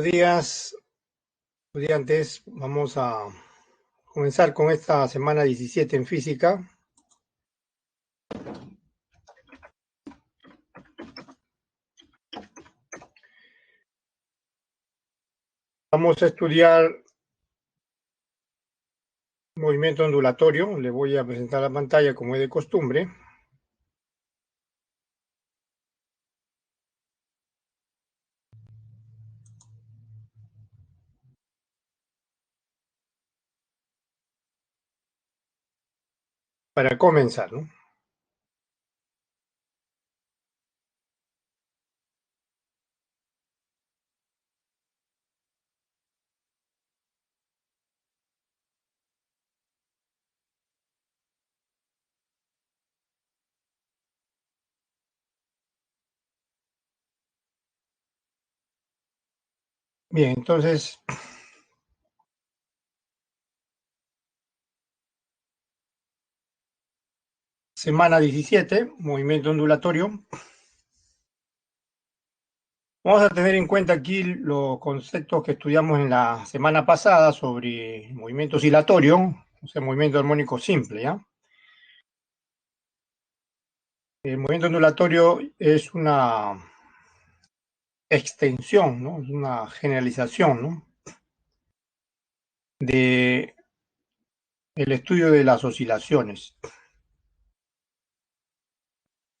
Buenos días, estudiantes. Vamos a comenzar con esta semana 17 en física. Vamos a estudiar movimiento ondulatorio. Le voy a presentar la pantalla como es de costumbre. Para comenzar, ¿no? Bien, entonces, semana 17, movimiento ondulatorio. Vamos a tener en cuenta aquí los conceptos que estudiamos en la semana pasada sobre movimiento oscilatorio, o sea, movimiento armónico simple, ¿ya? El movimiento ondulatorio es una extensión, ¿no? Es una generalización, ¿no? De el estudio de las oscilaciones.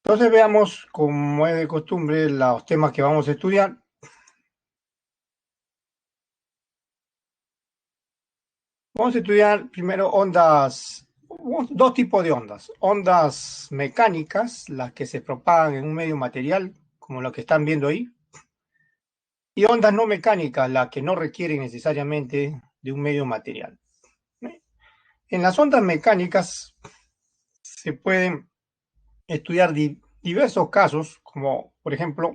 Entonces veamos, como es de costumbre, los temas que vamos a estudiar. Vamos a estudiar primero ondas, dos tipos de ondas. Ondas mecánicas, las que se propagan en un medio material, como lo que están viendo ahí. Y ondas no mecánicas, las que no requieren necesariamente de un medio material. En las ondas mecánicas se pueden estudiar diversos casos, como por ejemplo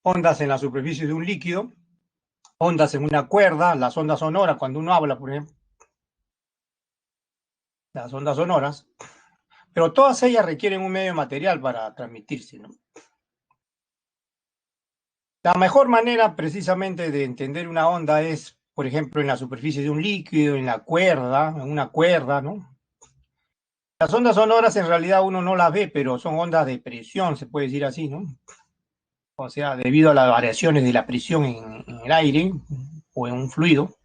ondas en la superficie de un líquido, ondas en una cuerda, las ondas sonoras, cuando uno habla, por ejemplo, las ondas sonoras, pero todas ellas requieren un medio material para transmitirse, ¿no? La mejor manera precisamente de entender una onda es, por ejemplo, en la superficie de un líquido, en la cuerda, en una cuerda, ¿no? Las ondas sonoras en realidad uno no las ve, pero son ondas de presión, se puede decir así, ¿no? O sea, debido a las variaciones de la presión en el aire o en un fluido,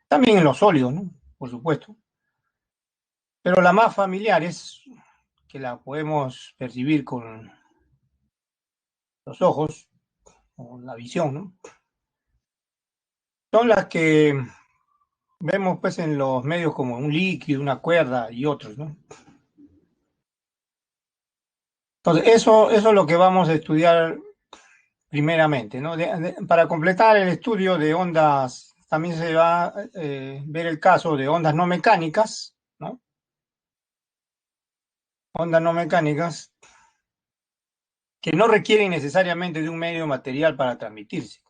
también en los sólidos, ¿no? Por supuesto. Pero la más familiar es que la podemos percibir con los ojos o la visión, ¿no? Son las que vemos pues en los medios como un líquido, una cuerda y otros, ¿no? Entonces, eso es lo que vamos a estudiar primeramente, ¿no? Para completar el estudio de ondas, también se va a ver el caso de ondas no mecánicas, ¿no? Ondas no mecánicas que no requieren necesariamente de un medio material para transmitirse.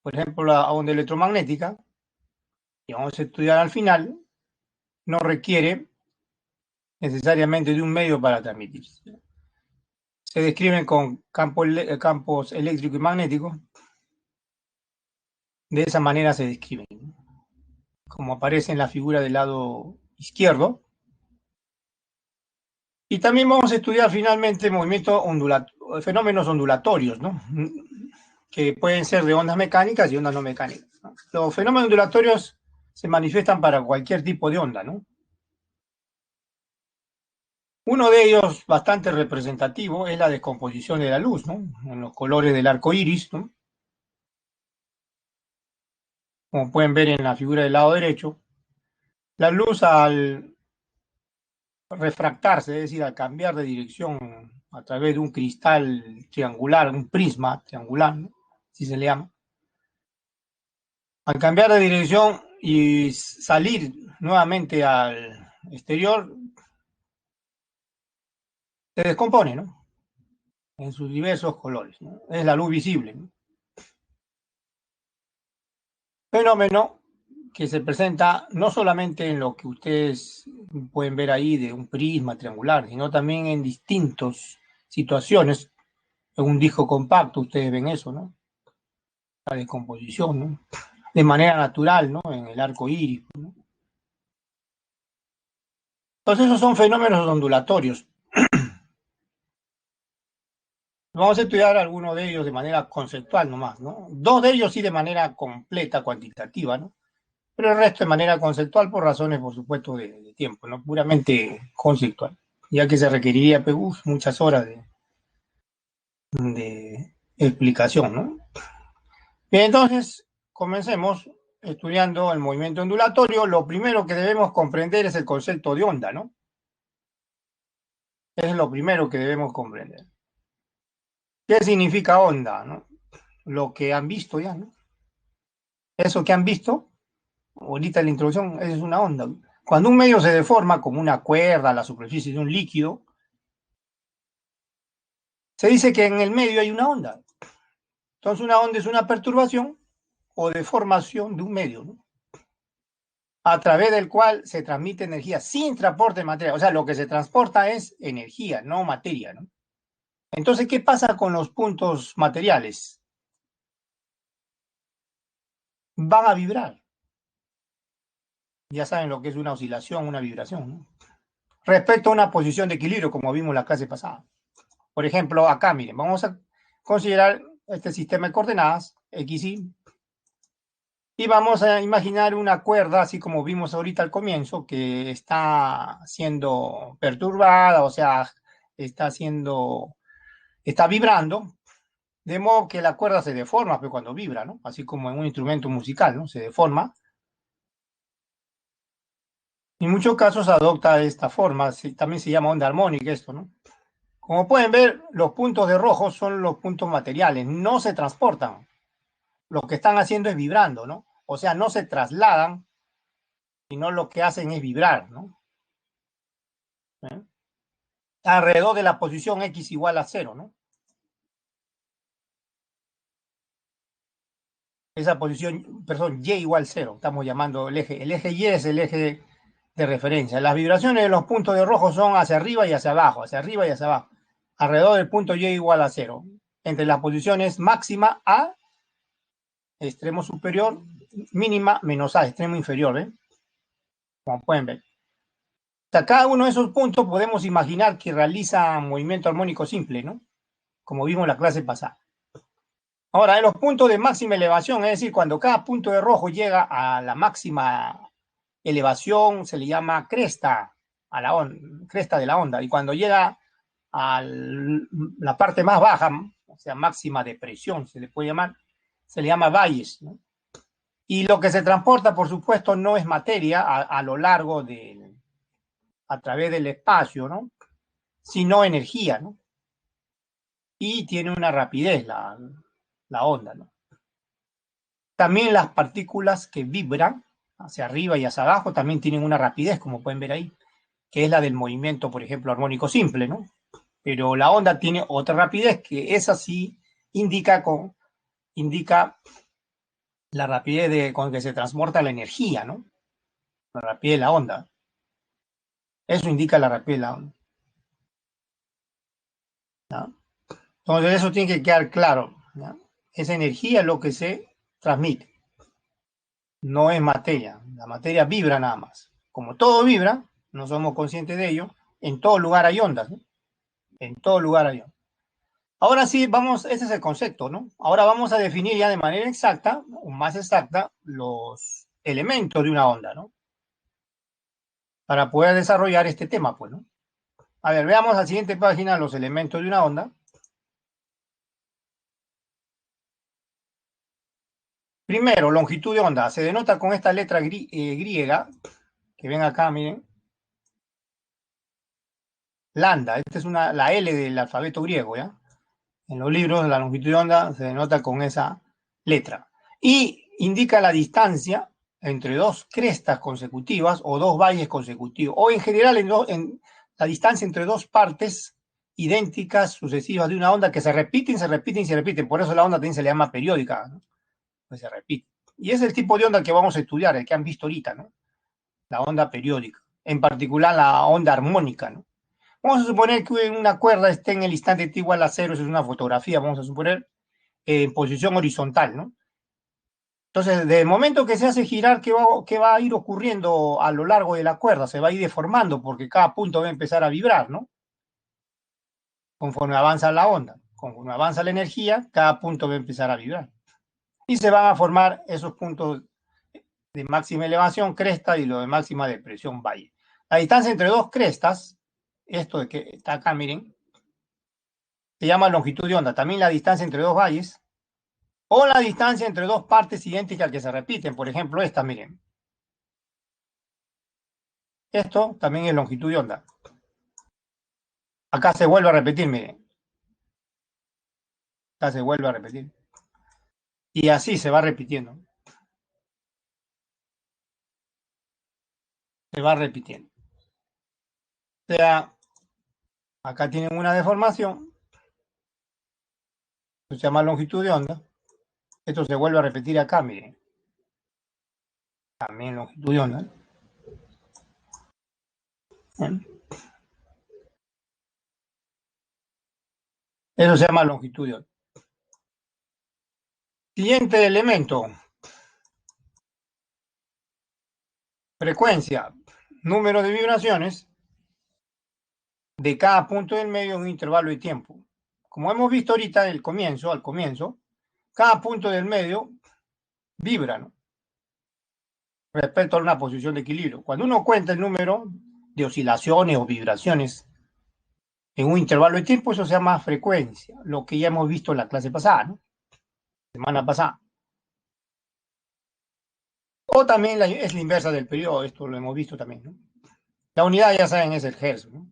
Por ejemplo, la onda electromagnética, que vamos a estudiar al final, no requiere necesariamente de un medio para transmitirse. Se describen con campos eléctricos y magnéticos. De esa manera se describen, como aparece en la figura del lado izquierdo. Y también vamos a estudiar finalmente fenómenos ondulatorios, ¿no? Que pueden ser de ondas mecánicas y ondas no mecánicas, ¿no? Los fenómenos ondulatorios se manifiestan para cualquier tipo de onda, ¿no? Uno de ellos, bastante representativo, es la descomposición de la luz, ¿no? En los colores del arco iris, ¿no? Como pueden ver en la figura del lado derecho, la luz al refractarse, es decir, al cambiar de dirección a través de un cristal triangular, un prisma triangular, ¿no? Así se le llama. Al cambiar de dirección y salir nuevamente al exterior, se descompone, ¿no? En sus diversos colores, ¿no? Es la luz visible, ¿no? Fenómeno que se presenta no solamente en lo que ustedes pueden ver ahí de un prisma triangular, sino también en distintas situaciones. En un disco compacto ustedes ven eso, ¿no? la descomposición, ¿no? De manera natural, ¿no? En el arco iris, ¿no? Entonces esos son fenómenos ondulatorios. Vamos a estudiar algunos de ellos de manera conceptual nomás, ¿no? Dos de ellos sí de manera completa, cuantitativa, ¿no? Pero el resto de manera conceptual por razones, por supuesto, de tiempo, ¿no? Puramente conceptual, ya que se requeriría pues, muchas horas de explicación, ¿no? Bien, entonces, comencemos estudiando el movimiento ondulatorio. Lo primero que debemos comprender es el concepto de onda, ¿no? Es lo primero que debemos comprender. ¿Qué significa onda, no? Lo que han visto ya, ¿no? Eso que han visto, ahorita en la introducción, es una onda. Cuando un medio se deforma como una cuerda a la superficie de un líquido, se dice que en el medio hay una onda. Entonces una onda es una perturbación o deformación de un medio, ¿no? A través del cual se transmite energía sin transporte de materia. O sea, lo que se transporta es energía, no materia, ¿no? Entonces, ¿qué pasa con los puntos materiales? Van a vibrar. Ya saben lo que es una oscilación, una vibración, ¿no? Respecto a una posición de equilibrio, como vimos la clase pasada. Por ejemplo, acá, miren, vamos a considerar este sistema de coordenadas, x, y vamos a imaginar una cuerda, así como vimos ahorita al comienzo, que está siendo perturbada, o sea, está vibrando, de modo que la cuerda se deforma pero cuando vibra, ¿no? Así como en un instrumento musical, ¿no? Se deforma. En muchos casos adopta esta forma, también se llama onda armónica esto, ¿no? Como pueden ver, los puntos de rojo son los puntos materiales, no se transportan. Lo que están haciendo es vibrando, ¿no? O sea, no se trasladan, sino lo que hacen es vibrar, ¿no? ¿Eh? Alrededor de la posición X igual a 0, ¿no? Esa posición, perdón, Y igual a 0, estamos llamando el eje Y es el eje de referencia. Las vibraciones de los puntos de rojo son hacia arriba y hacia abajo, hacia arriba y hacia abajo, alrededor del punto Y igual a 0, entre las posiciones máxima A, extremo superior, mínima menos A, extremo inferior, ¿eh? Como pueden ver. A cada uno de esos puntos podemos imaginar que realiza movimiento armónico simple, ¿no? Como vimos en la clase pasada. Ahora, en los puntos de máxima elevación, es decir, cuando cada punto de rojo llega a la máxima elevación, se le llama cresta, a la cresta de la onda. Y cuando llega a la parte más baja, o sea, máxima depresión, se le puede llamar, se le llama valles, ¿no? Y lo que se transporta, por supuesto, no es materia a lo largo a través del espacio, ¿no? Sino energía, ¿no? Y tiene una rapidez la onda, ¿no? También las partículas que vibran hacia arriba y hacia abajo también tienen una rapidez, como pueden ver ahí, que es la del movimiento, por ejemplo, armónico simple, ¿no? Pero la onda tiene otra rapidez que esa sí indica la rapidez con que se transporta la energía, ¿no? La rapidez de la onda. Eso indica la rapidez de la onda, ¿no? Entonces eso tiene que quedar claro, ¿no? Esa energía es lo que se transmite, no es materia. La materia vibra nada más. Como todo vibra, no somos conscientes de ello, en todo lugar hay ondas, ¿no? En todo lugar hay ondas. Ahora sí, ese es el concepto, ¿no? Ahora vamos a definir ya de manera exacta, o más exacta, los elementos de una onda, ¿no? Para poder desarrollar este tema, pues, ¿no? A ver, veamos la siguiente página los elementos de una onda. Primero, longitud de onda. Se denota con esta letra griega, que ven acá, miren. Lambda, esta es la L del alfabeto griego, ¿ya? En los libros la longitud de onda se denota con esa letra. Y indica la distancia entre dos crestas consecutivas o dos valles consecutivos, o en general en la distancia entre dos partes idénticas sucesivas de una onda que se repiten, se repiten y se repiten. Por eso la onda también se le llama periódica, ¿no? Pues se repite. Y es el tipo de onda que vamos a estudiar, el que han visto ahorita, ¿no? La onda periódica, en particular la onda armónica, ¿no? Vamos a suponer que una cuerda esté en el instante t igual a 0, eso es una fotografía, vamos a suponer, en posición horizontal, ¿no? Entonces, de momento que se hace girar, ¿qué va a ir ocurriendo a lo largo de la cuerda? Se va a ir deformando porque cada punto va a empezar a vibrar, ¿no? Conforme avanza la onda, conforme avanza la energía, cada punto va a empezar a vibrar. Y se van a formar esos puntos de máxima elevación, cresta, y lo de máxima depresión, valle. La distancia entre dos crestas, esto de que está acá, miren, se llama longitud de onda. También la distancia entre dos valles, o la distancia entre dos partes idénticas que se repiten. Por ejemplo, esta, miren. Esto también es longitud de onda. Acá se vuelve a repetir, miren. Acá se vuelve a repetir. Y así se va repitiendo. Se va repitiendo. O sea, acá tienen una deformación. Esto se llama longitud de onda. Esto se vuelve a repetir acá, miren. También longitud de onda. ¿Eh? Eso se llama longitud de onda. Siguiente elemento. Frecuencia. Número de vibraciones de cada punto del medio en un intervalo de tiempo. Como hemos visto ahorita al comienzo, cada punto del medio vibra, ¿no? Respecto a una posición de equilibrio. Cuando uno cuenta el número de oscilaciones o vibraciones en un intervalo de tiempo, eso se llama frecuencia, lo que ya hemos visto en la clase pasada, ¿no? Semana pasada. O también es la inversa del periodo, esto lo hemos visto también, ¿no? La unidad, ya saben, es el hertz, ¿no?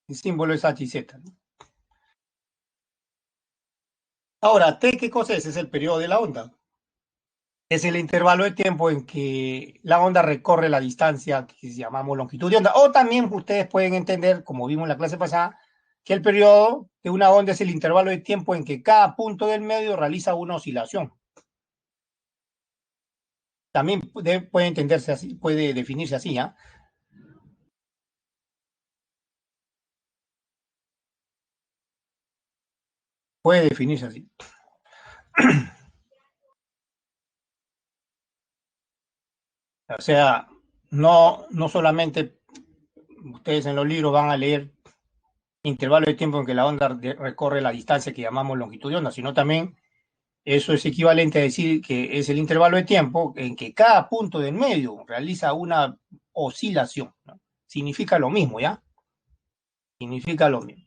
El símbolo es H y Z, ¿no? Ahora, T, ¿qué cosa es? Es el periodo de la onda. Es el intervalo de tiempo en que la onda recorre la distancia que llamamos longitud de onda. O también ustedes pueden entender, como vimos en la clase pasada, que el periodo de una onda es el intervalo de tiempo en que cada punto del medio realiza una oscilación. También puede entenderse así, puede definirse así, ¿ya? Puede definirse así. O sea, no solamente ustedes en los libros van a leer intervalo de tiempo en que la onda recorre la distancia que llamamos longitud de onda, sino también eso es equivalente a decir que es el intervalo de tiempo en que cada punto del medio realiza una oscilación, ¿no? Significa lo mismo, ¿ya? Significa lo mismo.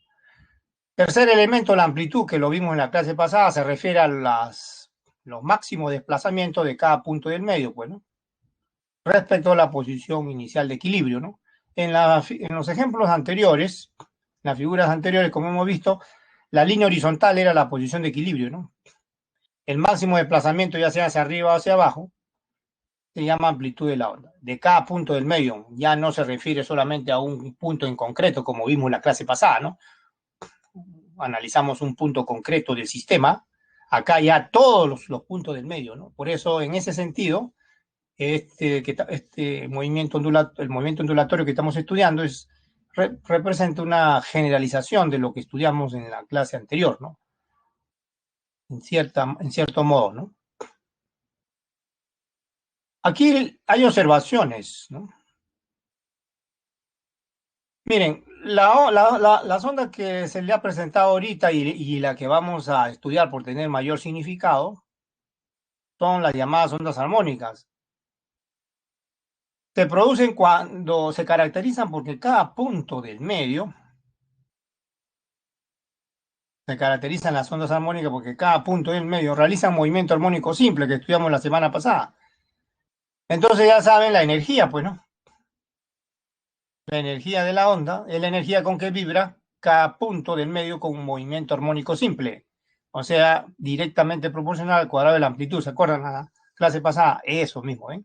Tercer elemento, la amplitud, que lo vimos en la clase pasada, se refiere a los máximos desplazamientos de cada punto del medio, pues, ¿no? Respecto a la posición inicial de equilibrio, ¿no? En los ejemplos anteriores, las figuras anteriores, como hemos visto, la línea horizontal era la posición de equilibrio, ¿no? El máximo desplazamiento, ya sea hacia arriba o hacia abajo, se llama amplitud de la onda. De cada punto del medio, ya no se refiere solamente a un punto en concreto, como vimos en la clase pasada, ¿no? Analizamos un punto concreto del sistema, acá ya todos los puntos del medio, ¿no? Por eso, en ese sentido, este movimiento el movimiento ondulatorio que estamos estudiando representa una generalización de lo que estudiamos en la clase anterior, ¿no? En cierto modo, ¿no? Aquí hay observaciones, ¿no? Miren, las ondas que se le ha presentado ahorita y la que vamos a estudiar por tener mayor significado son las llamadas ondas armónicas. Se producen cuando se caracterizan porque cada punto del medio se caracterizan las ondas armónicas porque cada punto del medio realiza un movimiento armónico simple que estudiamos la semana pasada. Entonces ya saben la energía, pues, ¿no? La energía de la onda es la energía con que vibra cada punto del medio con un movimiento armónico simple. O sea, directamente proporcional al cuadrado de la amplitud. ¿Se acuerdan la clase pasada? Eso mismo, ¿eh?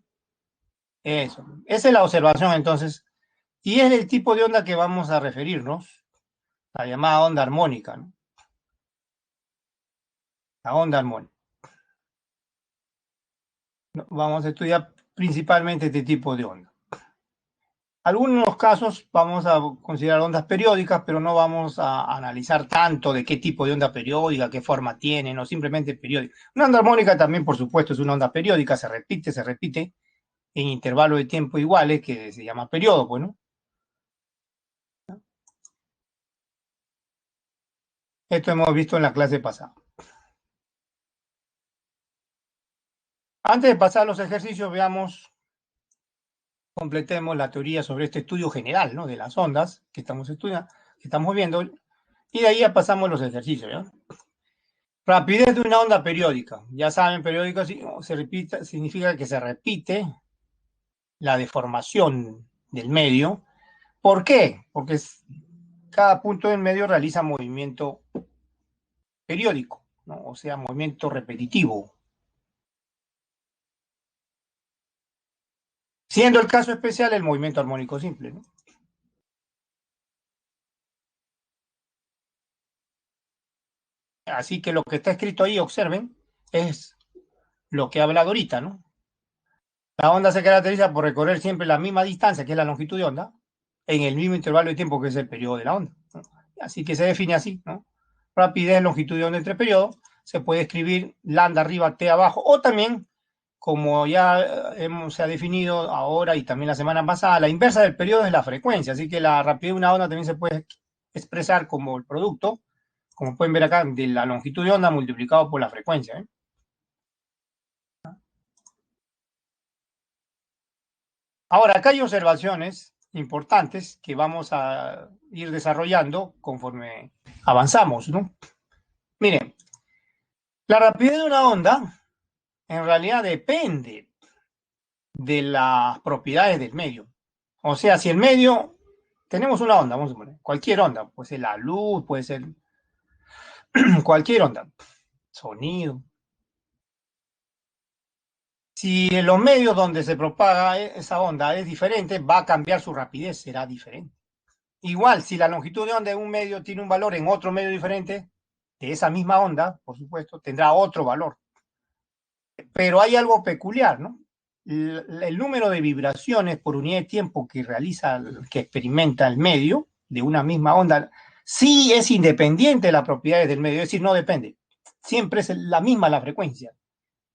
Eso. Esa es la observación entonces. Y es el tipo de onda que vamos a referirnos, la llamada onda armónica, ¿no? La onda armónica. Vamos a estudiar principalmente este tipo de onda. Algunos casos vamos a considerar ondas periódicas, pero no vamos a analizar tanto de qué tipo de onda periódica, qué forma tiene, no simplemente periódica. Una onda armónica también, por supuesto, es una onda periódica, se repite en intervalos de tiempo iguales, que se llama periodo, pues, ¿no? Esto hemos visto en la clase pasada. Antes de pasar a los ejercicios, veamos, completemos la teoría sobre este estudio general, ¿no? De las ondas que estamos estudiando, que estamos viendo, y de ahí ya pasamos a los ejercicios, ¿ya? Rapidez de una onda periódica. Ya saben, periódica se repite, significa que se repite la deformación del medio. ¿Por qué? Porque cada punto del medio realiza movimiento periódico, ¿no? O sea, movimiento repetitivo. Siendo el caso especial el movimiento armónico simple, ¿no? Así que lo que está escrito ahí, observen, es lo que he hablado ahorita, ¿no? La onda se caracteriza por recorrer siempre la misma distancia, que es la longitud de onda, en el mismo intervalo de tiempo que es el periodo de la onda, ¿no? Así que se define así, ¿no? Rapidez, longitud de onda entre periodos, se puede escribir lambda arriba, t abajo, o también, como ya se ha definido ahora y también la semana pasada, la inversa del periodo es la frecuencia, así que la rapidez de una onda también se puede expresar como el producto, como pueden ver acá, de la longitud de onda multiplicado por la frecuencia, ¿eh? Ahora, acá hay observaciones importantes que vamos a ir desarrollando conforme avanzamos, ¿no? Miren, la rapidez de una onda en realidad depende de las propiedades del medio. O sea, si el medio, tenemos una onda, vamos a poner, cualquier onda, puede ser la luz, puede ser cualquier onda, sonido. Si en los medios donde se propaga esa onda es diferente, va a cambiar su rapidez, será diferente. Igual, si la longitud de onda de un medio tiene un valor en otro medio diferente, de esa misma onda, por supuesto, tendrá otro valor. Pero hay algo peculiar, ¿no? El número de vibraciones por unidad de tiempo que realiza, que experimenta el medio de una misma onda, sí es independiente de las propiedades del medio, es decir, no depende. Siempre es la misma la frecuencia.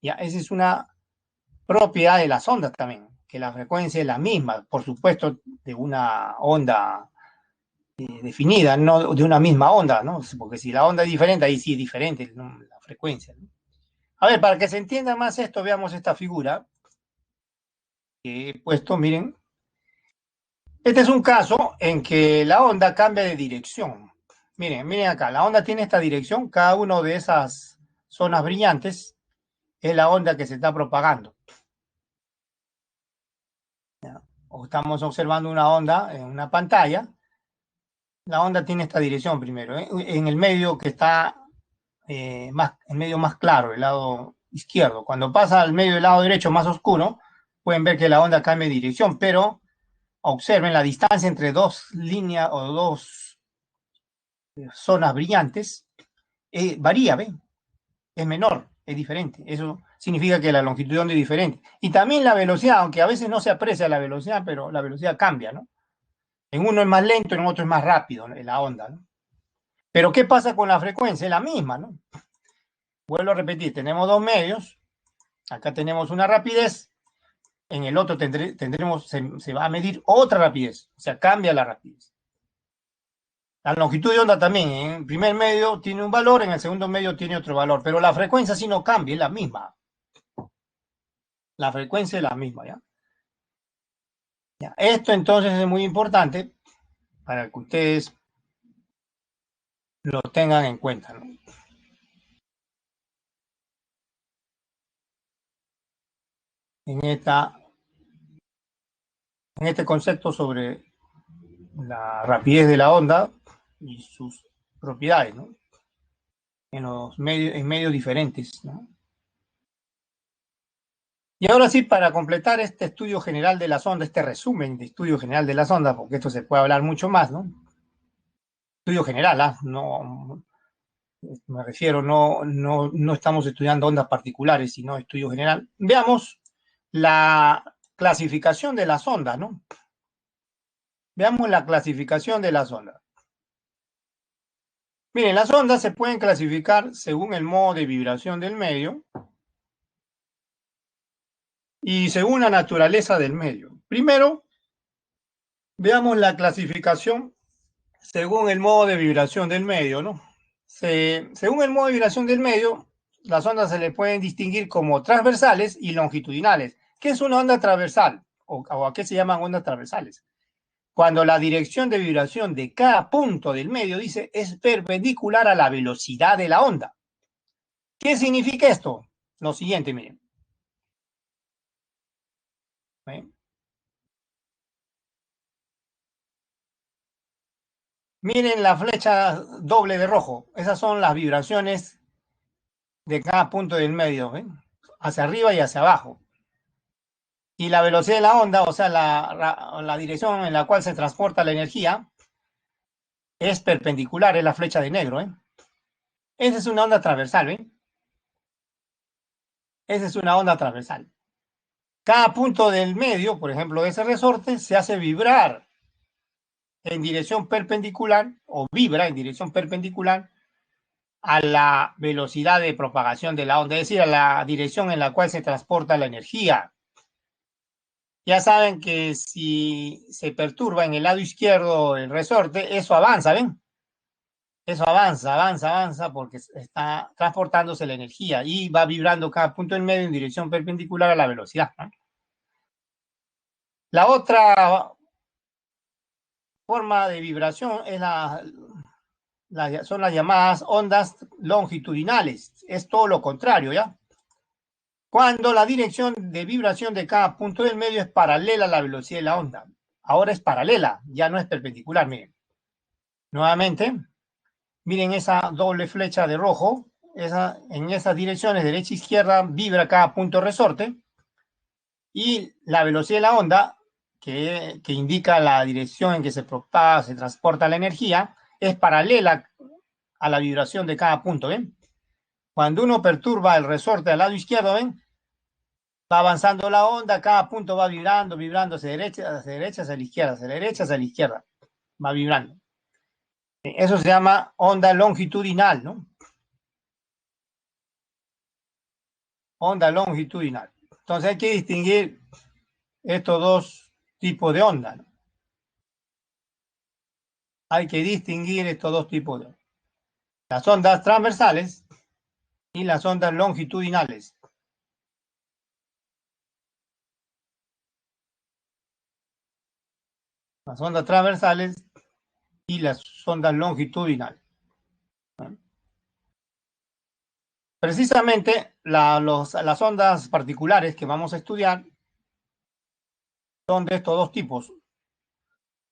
¿Ya? Esa es una propiedad de las ondas también, que la frecuencia es la misma, por supuesto, de una onda definida, no de una misma onda, ¿no? Porque si la onda es diferente, ahí sí es diferente, ¿no? La frecuencia, ¿no? A ver, para que se entienda más esto, veamos esta figura que he puesto, miren. Este es un caso en que la onda cambia de dirección. Miren acá, la onda tiene esta dirección, cada una de esas zonas brillantes es la onda que se está propagando. ¿Ya? O estamos observando una onda en una pantalla, la onda tiene esta dirección primero, ¿eh? En el medio que está el medio más claro, el lado izquierdo. Cuando pasa al medio del lado derecho más oscuro, pueden ver que la onda cambia de dirección, pero observen la distancia entre dos líneas o dos zonas brillantes, varía, ¿ven? Es menor, es diferente. Eso significa que la longitud de onda es diferente. Y también la velocidad, aunque a veces no se aprecia la velocidad, pero la velocidad cambia, ¿no? En uno es más lento, en otro es más rápido, ¿no? La onda, ¿no? Pero ¿qué pasa con la frecuencia? Es la misma, ¿no? Vuelvo a repetir, tenemos dos medios, acá tenemos una rapidez, en el otro tendremos, se va a medir otra rapidez, o sea, cambia la rapidez. La longitud de onda también, en el primer medio tiene un valor, en el segundo medio tiene otro valor, pero la frecuencia sí no cambia, es la misma. La frecuencia es la misma, ¿ya? ¿Ya? Esto entonces es muy importante para que ustedes lo tengan en cuenta, ¿no? En, en este concepto sobre la rapidez de la onda y sus propiedades, ¿no? En medios diferentes, ¿no? Y ahora sí, para completar este estudio general de las ondas, este resumen de estudio general de las ondas, porque esto se puede hablar mucho más, ¿no? Estudio general, ¿ah? No, me refiero, no estamos estudiando ondas particulares, sino estudio general. Veamos la clasificación de las ondas, ¿no? Veamos la clasificación de las ondas. Miren, las ondas se pueden clasificar según el modo de vibración del medio y según la naturaleza del medio. Primero, veamos la clasificación según el modo de vibración del medio, ¿no? Según el modo de vibración del medio, las ondas se le pueden distinguir como transversales y longitudinales. ¿Qué es una onda transversal? ¿O a qué se llaman ondas transversales? Cuando la dirección de vibración de cada punto del medio, dice, es perpendicular a la velocidad de la onda. ¿Qué significa esto? Lo siguiente, miren. ¿Ven? Miren la flecha doble de rojo. Esas son las vibraciones de cada punto del medio, ¿ven? Hacia arriba y hacia abajo. Y la velocidad de la onda, o sea, la dirección en la cual se transporta la energía, es perpendicular, es la flecha de negro, ¿eh? Esa es una onda transversal, ¿ven? Esa es una onda transversal. Cada punto del medio, por ejemplo, de ese resorte, se hace vibrar en dirección perpendicular o vibra en dirección perpendicular a la velocidad de propagación de la onda, es decir, a la dirección en la cual se transporta la energía. Ya saben que si se perturba en el lado izquierdo el resorte, eso avanza, ¿ven? Eso avanza, porque está transportándose la energía y va vibrando cada punto del medio en dirección perpendicular a la velocidad, ¿no? La otra forma de vibración es son las llamadas ondas longitudinales. Es todo lo contrario, ¿ya? Cuando la dirección de vibración de cada punto del medio es paralela a la velocidad de la onda. Ahora es paralela, ya no es perpendicular, miren. Nuevamente, miren esa doble flecha de rojo. En esas direcciones, derecha e izquierda, vibra cada punto resorte. Y la velocidad de la onda, que indica la dirección en que se propaga, se transporta la energía, es paralela a la vibración de cada punto, ¿ven? Cuando uno perturba el resorte al lado izquierdo, ¿ven? Va avanzando la onda, cada punto va vibrando hacia derecha, hacia la izquierda, hacia la derecha, hacia la izquierda. Va vibrando. Eso se llama onda longitudinal, ¿no? Onda longitudinal. Entonces hay que distinguir estos dos tipos de onda, ¿no? Hay que distinguir estos dos tipos de onda. Las ondas transversales y las ondas longitudinales. Las ondas transversales y las ondas longitudinales. Precisamente las ondas particulares que vamos a estudiar son de estos dos tipos.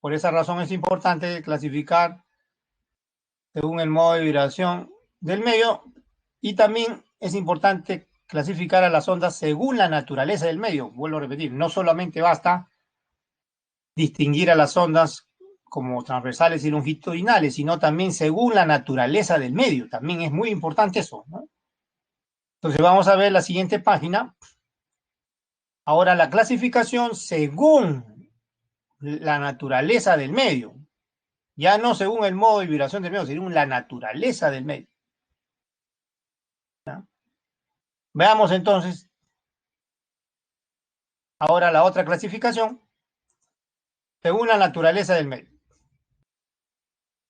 Por esa razón es importante clasificar según el modo de vibración del medio y también es importante clasificar a las ondas según la naturaleza del medio. Vuelvo a repetir, no solamente basta distinguir a las ondas como transversales y longitudinales, sino también según la naturaleza del medio. También es muy importante eso, ¿no? Entonces vamos a ver la siguiente página. Ahora la clasificación según la naturaleza del medio. Ya no según el modo de vibración del medio, según la naturaleza del medio. ¿Ya? Veamos entonces ahora la otra clasificación según la naturaleza del medio.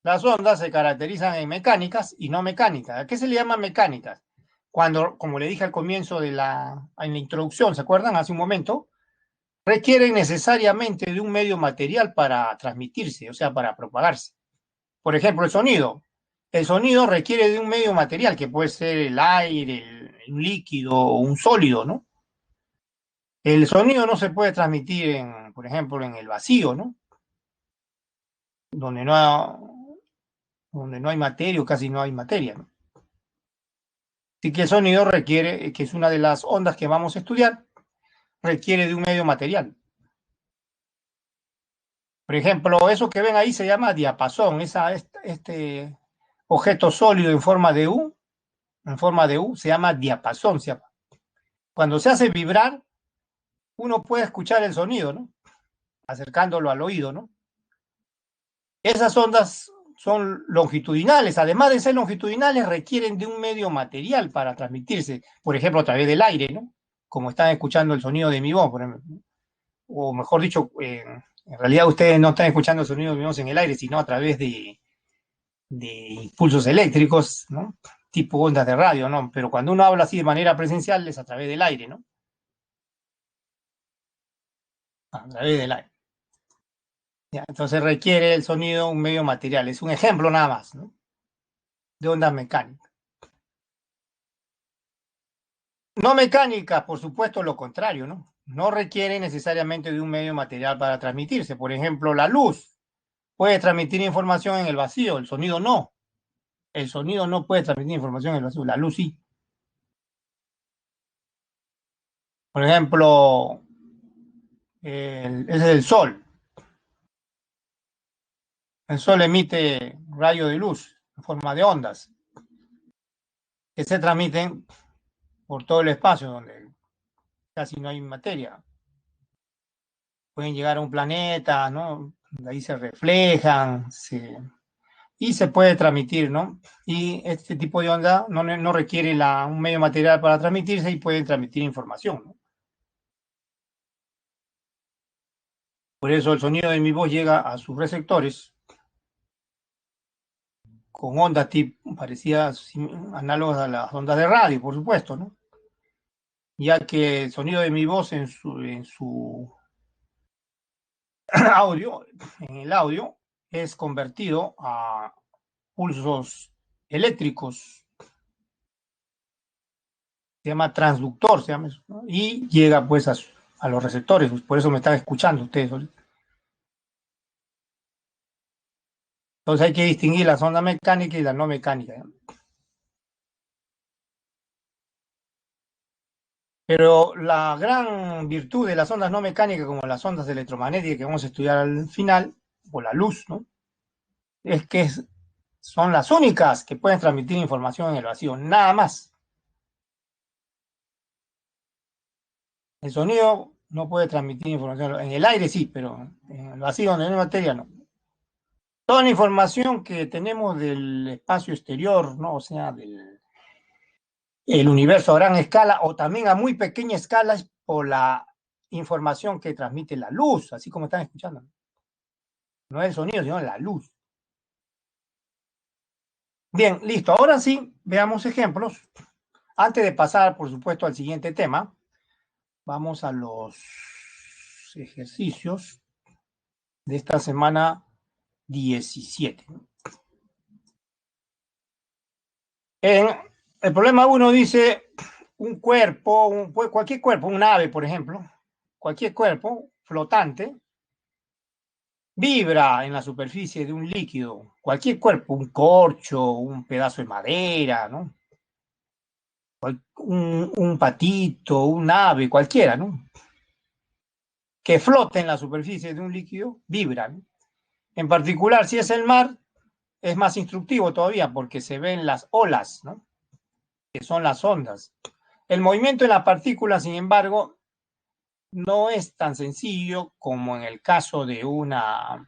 Las ondas se caracterizan en mecánicas y no mecánicas. ¿A qué se le llama mecánicas? Cuando, como le dije al comienzo en la introducción, ¿se acuerdan? Hace un momento, requieren necesariamente de un medio material para transmitirse, o sea, para propagarse. Por ejemplo, el sonido. El sonido requiere de un medio material, que puede ser el aire, un líquido o un sólido, ¿no? El sonido no se puede transmitir, por ejemplo, en el vacío, ¿no? Donde no hay materia o casi no hay materia, ¿no? Así que el sonido requiere, que es una de las ondas que vamos a estudiar, requiere de un medio material. Por ejemplo, eso que ven ahí se llama diapasón, este objeto sólido en forma de U, se llama diapasón. Cuando se hace vibrar, uno puede escuchar el sonido, ¿no? Acercándolo al oído, ¿no? Esas ondas son longitudinales. Además de ser longitudinales, requieren de un medio material para transmitirse, por ejemplo, a través del aire, ¿no? Como están escuchando el sonido de mi voz, por ejemplo. O mejor dicho, en realidad ustedes no están escuchando el sonido de mi voz en el aire, sino a través de impulsos eléctricos, ¿no? Tipo ondas de radio, ¿no? Pero cuando uno habla así de manera presencial es a través del aire, ¿no? A través del aire. Ya, entonces requiere el sonido un medio material. Es un ejemplo nada más, ¿no? De ondas mecánicas. No mecánicas, por supuesto, lo contrario, ¿no? No requiere necesariamente de un medio material para transmitirse. Por ejemplo, la luz puede transmitir información en el vacío, el sonido no. El sonido no puede transmitir información en el vacío, la luz sí. Por ejemplo, es el sol. El sol emite rayos de luz en forma de ondas que se transmiten por todo el espacio donde casi no hay materia. Pueden llegar a un planeta, ¿no? De ahí se reflejan y se puede transmitir, ¿no? Y este tipo de onda no requiere un medio material para transmitirse y pueden transmitir información, ¿no? Por eso el sonido de mi voz llega a sus receptores con ondas tipo, parecidas, análogas a las ondas de radio, por supuesto, ¿no? Ya que el sonido de mi voz en su audio, en el audio, es convertido a pulsos eléctricos, se llama transductor, se llama eso, ¿no? Y llega pues a los receptores, por eso me están escuchando ustedes. Entonces hay que distinguir las ondas mecánicas y las no mecánicas, ¿no? Pero la gran virtud de las ondas no mecánicas, como las ondas electromagnéticas que vamos a estudiar al final, o la luz, ¿no? Es que son las únicas que pueden transmitir información en el vacío, nada más. El sonido no puede transmitir información, en el aire sí, pero en el vacío donde no hay materia no. Toda la información que tenemos del espacio exterior, ¿no? O sea, del el universo a gran escala o también a muy pequeña escala es por la información que transmite la luz, así como están escuchando. No el sonido, sino la luz. Bien, listo. Ahora sí, veamos ejemplos. Antes de pasar, por supuesto, al siguiente tema, vamos a los ejercicios de esta semana 17. En el problema 1 dice un cuerpo, cualquier cuerpo, un ave, por ejemplo, cualquier cuerpo flotante, vibra en la superficie de un líquido, cualquier cuerpo, un corcho, un pedazo de madera, ¿no? Un patito, un ave, cualquiera, ¿no? Que flote en la superficie de un líquido, vibra, ¿no? En particular, si es el mar, es más instructivo todavía porque se ven las olas, ¿no? Que son las ondas. El movimiento de la partícula, sin embargo, no es tan sencillo como en el caso de una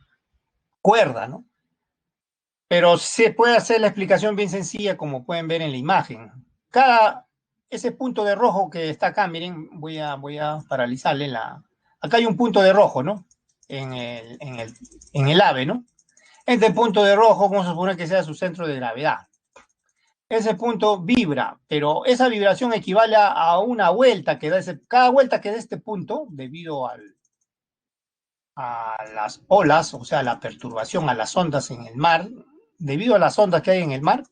cuerda, ¿no? Pero se puede hacer la explicación bien sencilla, como pueden ver en la imagen. Ese punto de rojo que está acá, miren, voy a paralizarle acá hay un punto de rojo, ¿no? En el ave, ¿no? Este punto de rojo, vamos a suponer que sea su centro de gravedad. Ese punto vibra, pero esa vibración equivale a una vuelta que da cada vuelta que da este punto, debido a las olas, o sea, la perturbación a las ondas en el mar, debido a las ondas que hay en el mar,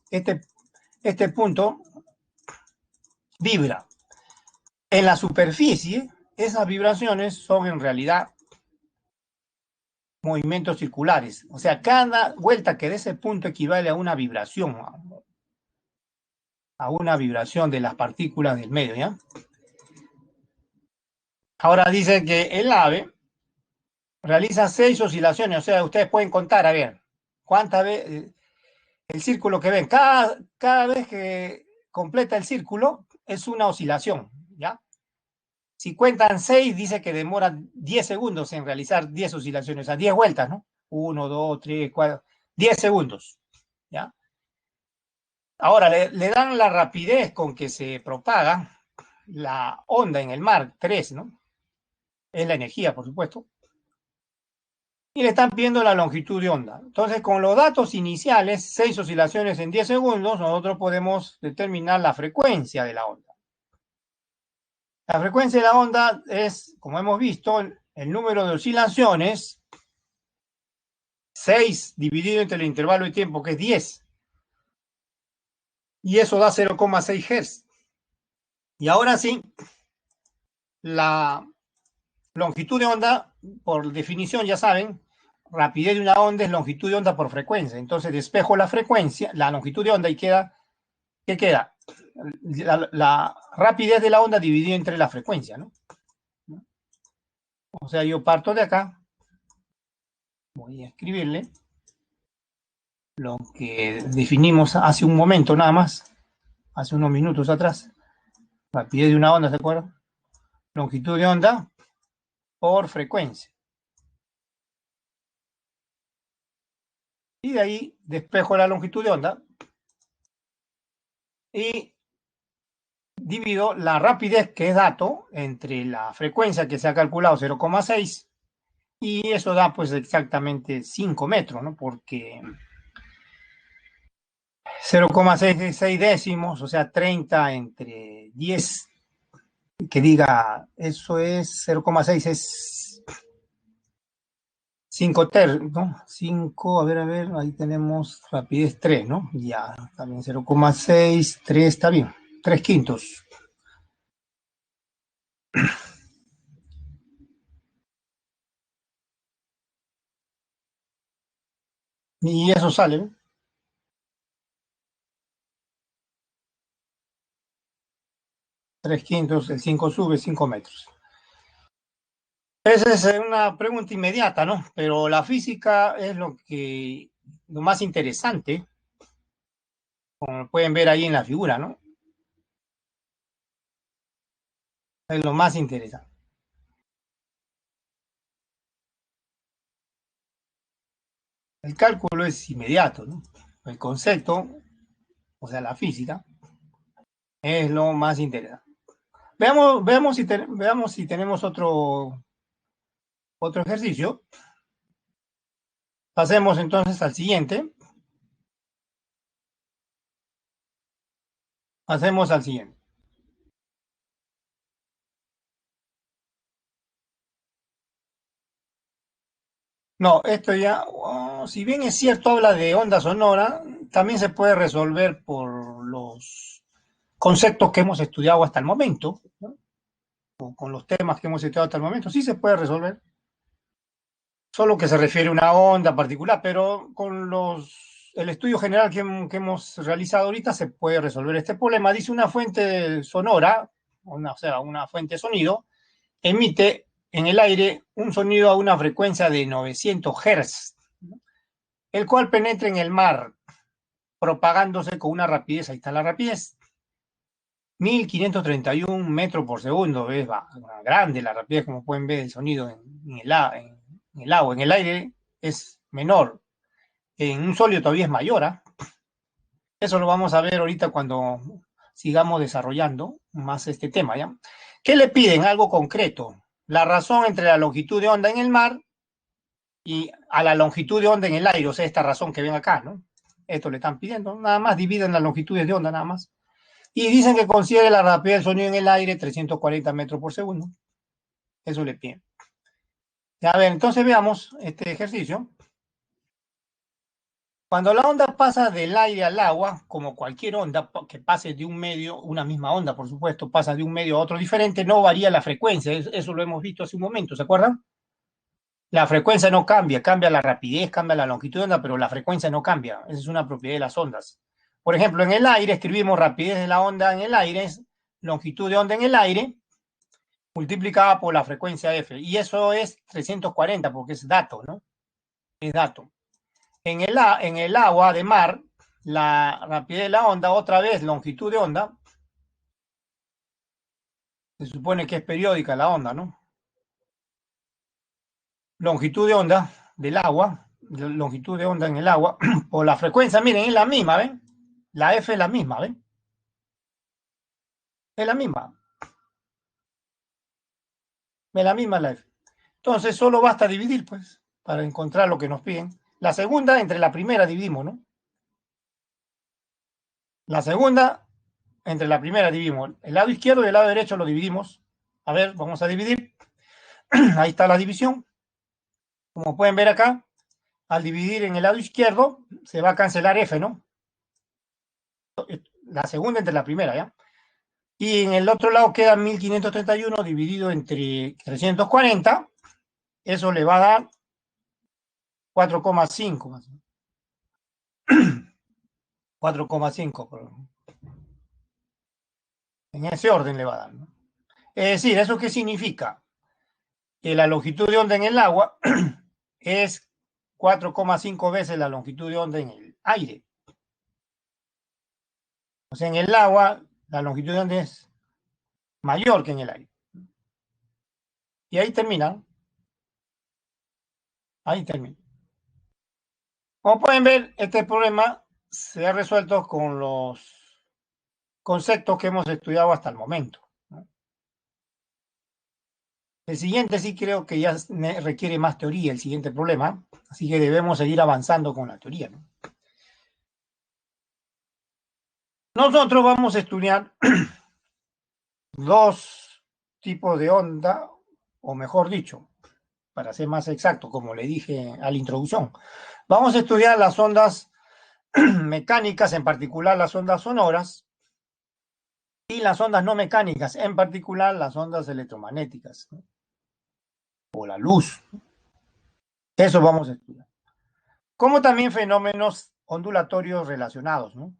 este, este punto vibra. En la superficie, esas vibraciones son en realidad movimientos circulares. O sea, cada vuelta que dé ese punto equivale a una vibración de las partículas del medio, ¿ya? Ahora dice que el ave realiza 6 oscilaciones, o sea, ustedes pueden contar, a ver, cuántas veces, el círculo que ven, cada vez que completa el círculo es una oscilación, ¿ya? Si cuentan 6, dice que demora 10 segundos en realizar 10 oscilaciones, o sea, 10 vueltas, ¿no? 1, 2, 3, 4, 10 segundos, ¿ya? Ahora, le dan la rapidez con que se propaga la onda en el mar, 3, ¿no? Es la energía, por supuesto. Y le están pidiendo la longitud de onda. Entonces, con los datos iniciales, 6 oscilaciones en 10 segundos, nosotros podemos determinar la frecuencia de la onda. La frecuencia de la onda es, como hemos visto, el número de oscilaciones, 6 dividido entre el intervalo de tiempo, que es 10. Y eso da 0,6 Hz. Y ahora sí, la longitud de onda, por definición, ya saben, rapidez de una onda es longitud de onda por frecuencia. Entonces despejo la frecuencia, la longitud de onda y queda, ¿qué queda? La rapidez de la onda dividida entre la frecuencia, ¿no? O sea, yo parto de acá, voy a escribirle lo que definimos hace un momento nada más, hace unos minutos atrás. Rapidez de una onda, ¿se acuerdan? Longitud de onda por frecuencia. Y de ahí despejo la longitud de onda y divido la rapidez, que es dato, entre la frecuencia que se ha calculado, 0,6, y eso da pues exactamente 5 metros, ¿no? Porque 0,66 décimos, o sea, 30 entre 10, que diga, eso es 0,6, es 5 ¿no? 5, a ver, ahí tenemos rapidez 3, ¿no? Ya, también 0,6, 3, está bien, 3 quintos. Y eso sale, ¿no? 3 quintos, el 5 sube 5 metros. Esa es una pregunta inmediata, ¿no? Pero la física es lo más interesante, como pueden ver ahí en la figura, ¿no? Es lo más interesante. El cálculo es inmediato, ¿no? El concepto, o sea, la física, es lo más interesante. Veamos si tenemos otro ejercicio. Pasemos entonces al siguiente. Pasemos al siguiente. No, esto ya, si bien es cierto, habla de onda sonora, también se puede resolver por los conceptos que hemos estudiado hasta el momento, ¿no? O con los temas que hemos estudiado hasta el momento, sí se puede resolver, solo que se refiere a una onda particular, pero con el estudio general que hemos realizado ahorita se puede resolver este problema. Dice una fuente sonora, o sea, una fuente de sonido, emite en el aire un sonido a una frecuencia de 900 Hz, el cual penetra en el mar, propagándose con una rapidez, ahí está la rapidez, 1531 metros por segundo. Es grande la rapidez, como pueden ver el sonido en el agua. En el aire es menor, en un sólido todavía es mayor, ¿eh? Eso lo vamos a ver ahorita cuando sigamos desarrollando más este tema, ¿ya? ¿Qué le piden? Algo concreto. La razón entre la longitud de onda en el mar y a la longitud de onda en el aire, o sea, esta razón que ven acá, ¿no? Esto le están pidiendo, nada más dividen las longitudes de onda, nada más. Y dicen que considere la rapidez del sonido en el aire 340 metros por segundo. Eso le piden. A ver, entonces veamos este ejercicio. Cuando la onda pasa del aire al agua, como cualquier onda que pase de un medio, una misma onda, por supuesto, pasa de un medio a otro diferente, no varía la frecuencia. Eso lo hemos visto hace un momento, ¿se acuerdan? La frecuencia no cambia, cambia la rapidez, cambia la longitud de onda, pero la frecuencia no cambia. Esa es una propiedad de las ondas. Por ejemplo, en el aire escribimos rapidez de la onda en el aire, es longitud de onda en el aire, multiplicada por la frecuencia F. Y eso es 340 porque es dato, ¿no? Es dato. En el agua de mar, la rapidez de la onda, otra vez longitud de onda, se supone que es periódica la onda, ¿no? Longitud de onda del agua, longitud de onda en el agua, por la frecuencia, miren, es la misma, ¿ven? La F es la misma, ¿ven? Es la misma. Es la misma la F. Entonces, solo basta dividir, pues, para encontrar lo que nos piden. La segunda, entre la primera dividimos, ¿no? La segunda, entre la primera dividimos. El lado izquierdo y el lado derecho lo dividimos. A ver, vamos a dividir. Ahí está la división. Como pueden ver acá, al dividir en el lado izquierdo, se va a cancelar F, ¿no? La segunda entre la primera, ¿ya? Y en el otro lado queda 1531 dividido entre 340. Eso le va a dar 4,5 más. 4,5. En ese orden le va a dar, ¿no? Es decir, ¿eso qué significa? Que la longitud de onda en el agua es 4,5 veces la longitud de onda en el aire. O sea, en el agua la longitud de onda es mayor que en el aire. Y ahí termina. Ahí termina. Como pueden ver, este problema se ha resuelto con los conceptos que hemos estudiado hasta el momento, ¿no? El siguiente sí creo que ya requiere más teoría, el siguiente problema, así que debemos seguir avanzando con la teoría, ¿no? Nosotros vamos a estudiar dos tipos de onda, o mejor dicho, para ser más exacto, como le dije a la introducción, vamos a estudiar las ondas mecánicas, en particular las ondas sonoras, y las ondas no mecánicas, en particular las ondas electromagnéticas, ¿no? O la luz. Eso vamos a estudiar. Como también fenómenos ondulatorios relacionados, ¿no?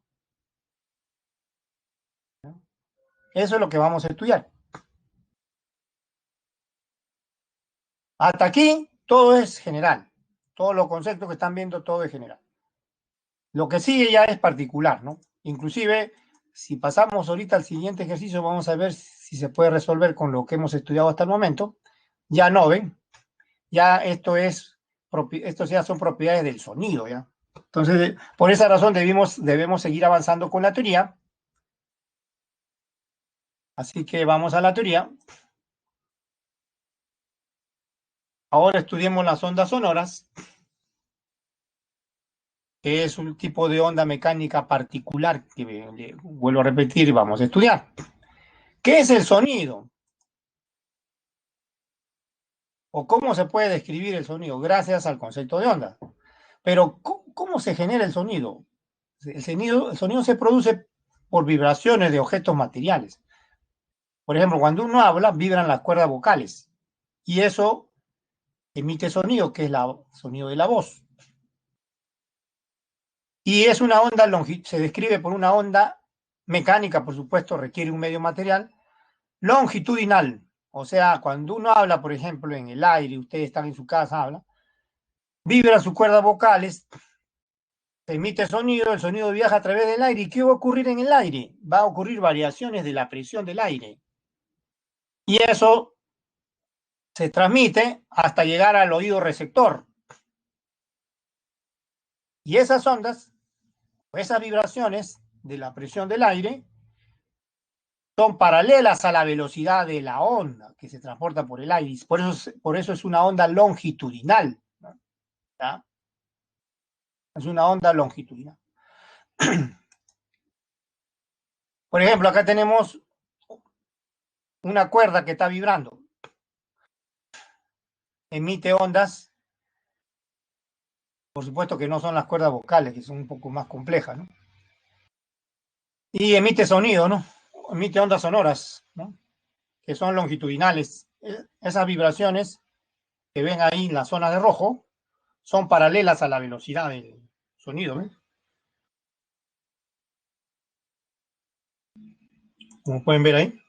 Eso es lo que vamos a estudiar. Hasta aquí todo es general. Todos los conceptos que están viendo, todo es general. Lo que sigue ya es particular, ¿no? Inclusive, si pasamos ahorita al siguiente ejercicio, vamos a ver si se puede resolver con lo que hemos estudiado hasta el momento. Ya no, ¿ven? Ya estos ya son propiedades del sonido, ¿ya? Entonces, por esa razón debemos seguir avanzando con la teoría. Así que vamos a la teoría. Ahora estudiemos las ondas sonoras, que es un tipo de onda mecánica particular que, vuelvo a repetir, vamos a estudiar. ¿Qué es el sonido? ¿O cómo se puede describir el sonido? Gracias al concepto de onda. Pero, ¿cómo se genera el sonido? El sonido se produce por vibraciones de objetos materiales. Por ejemplo, cuando uno habla, vibran las cuerdas vocales y eso emite sonido, que es el sonido de la voz. Y es una onda, se describe por una onda mecánica, por supuesto, requiere un medio material, longitudinal. O sea, cuando uno habla, por ejemplo, en el aire, ustedes están en su casa, hablan, vibran sus cuerdas vocales, se emite sonido, el sonido viaja a través del aire. ¿Y qué va a ocurrir en el aire? Va a ocurrir variaciones de la presión del aire. Y eso se transmite hasta llegar al oído receptor. Y esas ondas, esas vibraciones de la presión del aire, son paralelas a la velocidad de la onda que se transporta por el aire. Por eso es una onda longitudinal, ¿no? ¿Ya? Es una onda longitudinal. Por ejemplo, acá tenemos una cuerda que está vibrando. Emite ondas, por supuesto que no son las cuerdas vocales, que son un poco más complejas, ¿no? Y emite sonido, ¿no? Emite ondas sonoras, ¿no? Que son longitudinales. Esas vibraciones que ven ahí en la zona de rojo son paralelas a la velocidad del sonido, ¿ven? Como pueden ver ahí.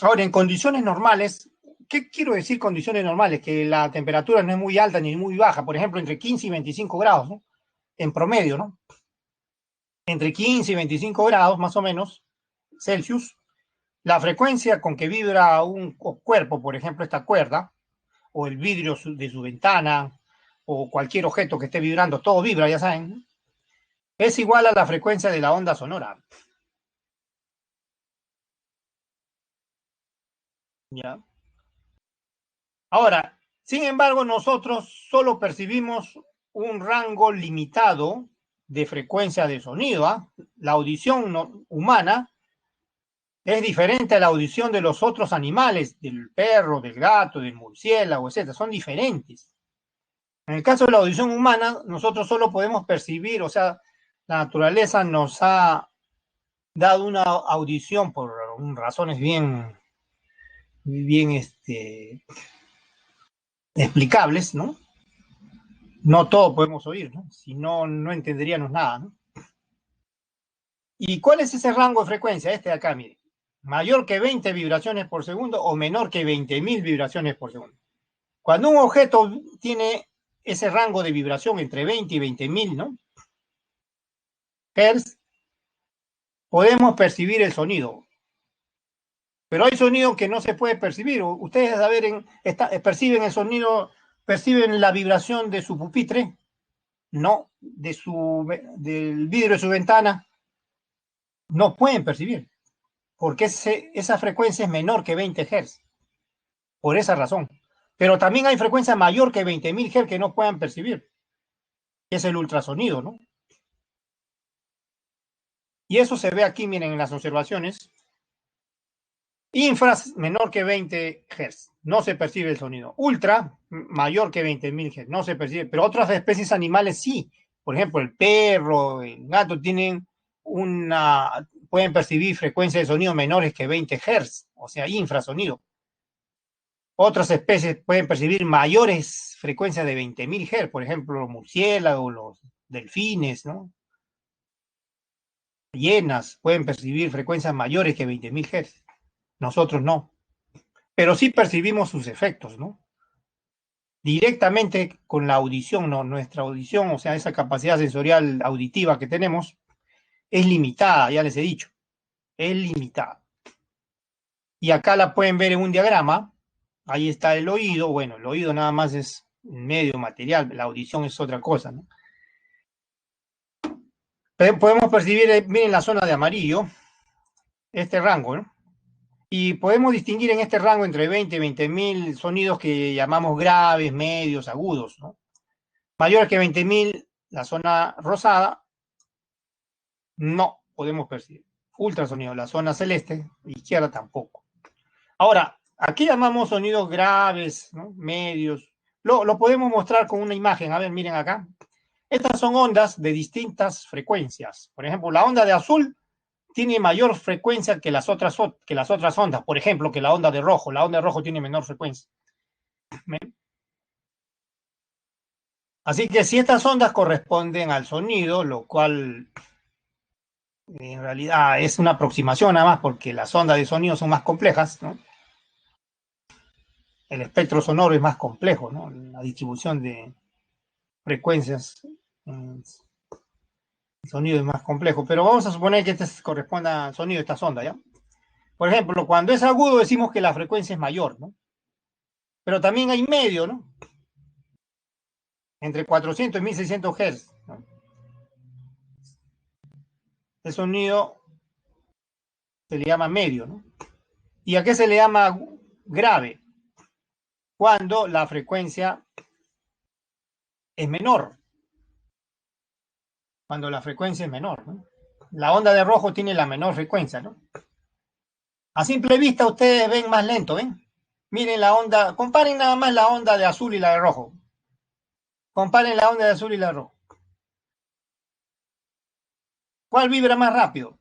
Ahora, en condiciones normales, ¿qué quiero decir condiciones normales? Que la temperatura no es muy alta ni muy baja, por ejemplo, entre 15 y 25 grados, ¿no? En promedio, ¿no? Entre 15 y 25 grados, más o menos, Celsius, la frecuencia con que vibra un cuerpo, por ejemplo, esta cuerda, o el vidrio de su ventana, o cualquier objeto que esté vibrando, todo vibra, ya saben, es igual a la frecuencia de la onda sonora. ¿Ya? Ahora, sin embargo, nosotros solo percibimos un rango limitado de frecuencia de sonido. ¿Ah? La audición humana es diferente a la audición de los otros animales, del perro, del gato, del murciélago, etc. Son diferentes. En el caso de la audición humana, nosotros solo podemos percibir, o sea, la naturaleza nos ha dado una audición por razones bien explicables, ¿no? No todo podemos oír, ¿no? Si no, no entenderíamos nada, ¿no? ¿Y cuál es ese rango de frecuencia? Este de acá, mire. Mayor que 20 vibraciones por segundo o menor que 20.000 vibraciones por segundo. Cuando un objeto tiene ese rango de vibración entre 20 y 20.000, ¿no? Hertz, podemos percibir el sonido. Pero hay sonido que no se puede percibir. Ustedes, a ver, perciben el sonido, perciben la vibración de su pupitre, no, del vidrio de su ventana, no pueden percibir, porque esa frecuencia es menor que 20 Hz, por esa razón. Pero también hay frecuencia mayor que 20.000 Hz que no puedan percibir, que es el ultrasonido, ¿no? Y eso se ve aquí, miren, en las observaciones. Infras menor que 20 Hz, no se percibe el sonido. Ultra mayor que 20.000 Hz, no se percibe. Pero otras especies animales sí. Por ejemplo, el perro, el gato pueden percibir frecuencias de sonido menores que 20 Hz, o sea, infrasonido. Otras especies pueden percibir mayores frecuencias de 20.000 Hz, por ejemplo, los murciélagos, los delfines, ¿no? Hienas pueden percibir frecuencias mayores que 20.000 Hz. Nosotros no. Pero sí percibimos sus efectos, ¿no? Directamente con la audición, ¿no? Nuestra audición, o sea, esa capacidad sensorial auditiva que tenemos, es limitada, ya les he dicho, es limitada. Y acá la pueden ver en un diagrama, ahí está el oído, bueno, el oído nada más es un medio material, la audición es otra cosa, ¿no? Pero podemos percibir, miren la zona de amarillo, este rango, ¿no? Y podemos distinguir en este rango entre 20 y 20.000 sonidos que llamamos graves, medios, agudos, ¿no? Mayor que 20.000, la zona rosada, no podemos percibir. Ultrasonido, la zona celeste, izquierda tampoco. Ahora, aquí llamamos sonidos graves, ¿no? Medios. Lo podemos mostrar con una imagen. A ver, miren acá. Estas son ondas de distintas frecuencias. Por ejemplo, la onda de azul tiene mayor frecuencia que las otras ondas. Por ejemplo, que la onda de rojo. La onda de rojo tiene menor frecuencia. Así que si estas ondas corresponden al sonido, lo cual en realidad es una aproximación nada más porque las ondas de sonido son más complejas, ¿no? El espectro sonoro es más complejo, ¿no? La distribución de frecuencias, el sonido es más complejo, pero vamos a suponer que este corresponda al sonido de esta sonda, ¿ya? Por ejemplo, cuando es agudo decimos que la frecuencia es mayor, ¿no? Pero también hay medio, ¿no? Entre 400 y 1600 Hz, ¿no? El sonido se le llama medio, ¿no? ¿Y a qué se le llama grave? Cuando la frecuencia es menor. Cuando la frecuencia es menor, ¿no? La onda de rojo tiene la menor frecuencia, ¿no? A simple vista ustedes ven más lento, ¿ven? Miren la onda, comparen nada más la onda de azul y la de rojo. Comparen la onda de azul y la de rojo. ¿Cuál vibra más rápido?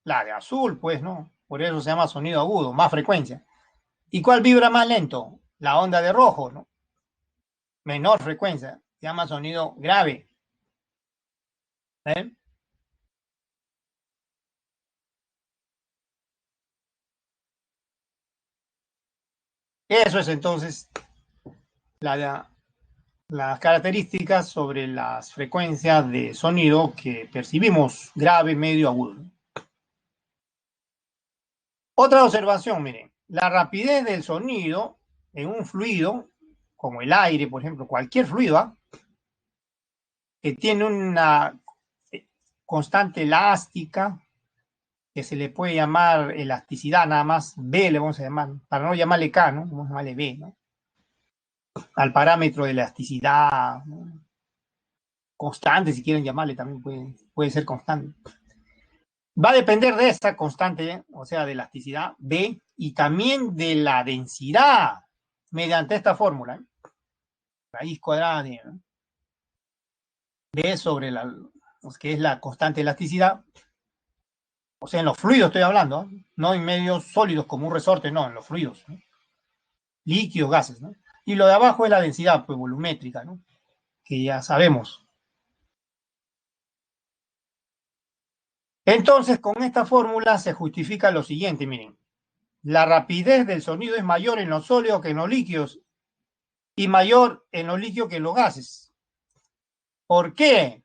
La de azul, pues, ¿no? Por eso se llama sonido agudo, más frecuencia. ¿Y cuál vibra más lento? La onda de rojo, ¿no? Menor frecuencia, se llama sonido grave. ¿Eh? Eso es entonces las características sobre las frecuencias de sonido que percibimos, grave, medio, agudo. Otra observación, miren, la rapidez del sonido en un fluido, como el aire, por ejemplo, cualquier fluido, ¿ah? que tiene una constante elástica, que se le puede llamar elasticidad nada más, B le vamos a llamar, para no llamarle K, ¿no? Vamos a llamarle B, ¿no? Al parámetro de elasticidad, ¿no? Constante, si quieren llamarle, también puede ser constante. Va a depender de esta constante, o sea, de elasticidad B, y también de la densidad, mediante esta fórmula, ¿eh? Raíz cuadrada de B sobre la, que es la constante de elasticidad, o sea, en los fluidos estoy hablando, ¿eh? No en medios sólidos como un resorte, no, en los fluidos, ¿no? Líquidos, gases, ¿no? Y lo de abajo es la densidad, pues, volumétrica, ¿no? Que ya sabemos. Entonces, con esta fórmula se justifica lo siguiente, miren. La rapidez del sonido es mayor en los sólidos que en los líquidos y mayor en los líquidos que en los gases. ¿Por qué?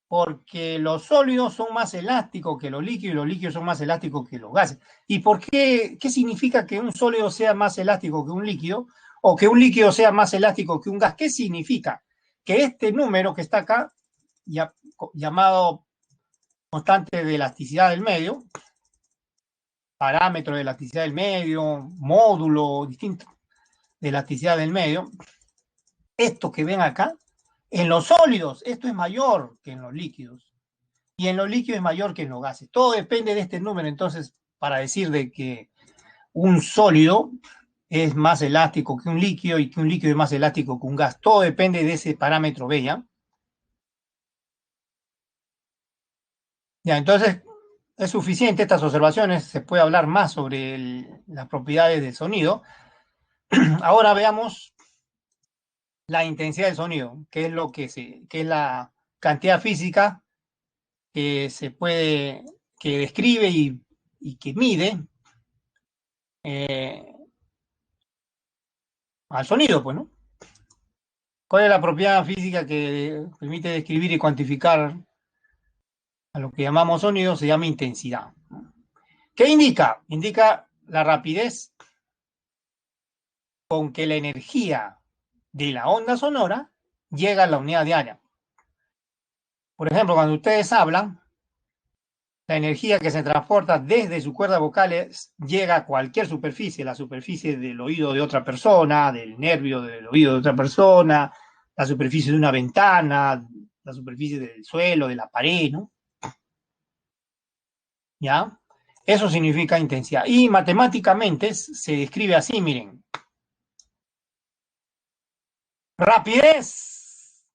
Porque los sólidos son más elásticos que los líquidos y los líquidos son más elásticos que los gases. ¿Y por qué? ¿Qué significa que un sólido sea más elástico que un líquido o que un líquido sea más elástico que un gas? ¿Qué significa? Que este número que está acá, llamado constante de elasticidad del medio, parámetro de elasticidad del medio, módulo distinto de elasticidad del medio, esto que ven acá, en los sólidos, esto es mayor que en los líquidos. Y en los líquidos es mayor que en los gases. Todo depende de este número, entonces, para decir de que un sólido es más elástico que un líquido y que un líquido es más elástico que un gas. Todo depende de ese parámetro B, ¿ya? Ya, entonces, es suficiente estas observaciones, se puede hablar más sobre las propiedades del sonido. Ahora veamos la intensidad del sonido, que es lo que es la cantidad física que se puede, que describe y que mide eh, al sonido, pues, ¿no? ¿Cuál es la propiedad física que permite describir y cuantificar a lo que llamamos sonido? Se llama intensidad. ¿Qué indica? Indica la rapidez con que la energía de la onda sonora llega a la unidad diaria. Por ejemplo, cuando ustedes hablan, la energía que se transporta desde sus cuerdas vocales llega a cualquier superficie, la superficie del oído de otra persona, del nervio del oído de otra persona, la superficie de una ventana, la superficie del suelo, de la pared, ¿no? ¿Ya? Eso significa intensidad. Y matemáticamente se describe así, miren. Rapidez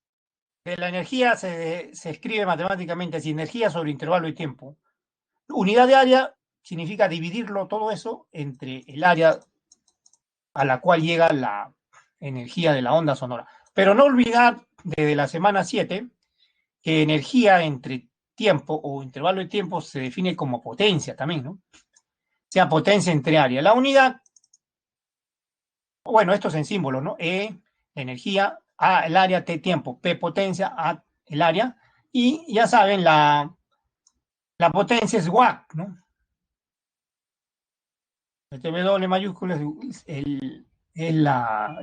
de la energía se escribe matemáticamente así, energía sobre intervalo de tiempo. Unidad de área significa dividirlo todo eso entre el área a la cual llega la energía de la onda sonora. Pero no olvidar desde la semana 7 que energía entre tiempo o intervalo de tiempo se define como potencia también, ¿no? Sea potencia entre área. La unidad, bueno, esto es en símbolo, ¿no? E, energía, A, el área, T, tiempo, P, potencia, A, el área. Y ya saben, la potencia es watt, ¿no? El W mayúsculo es el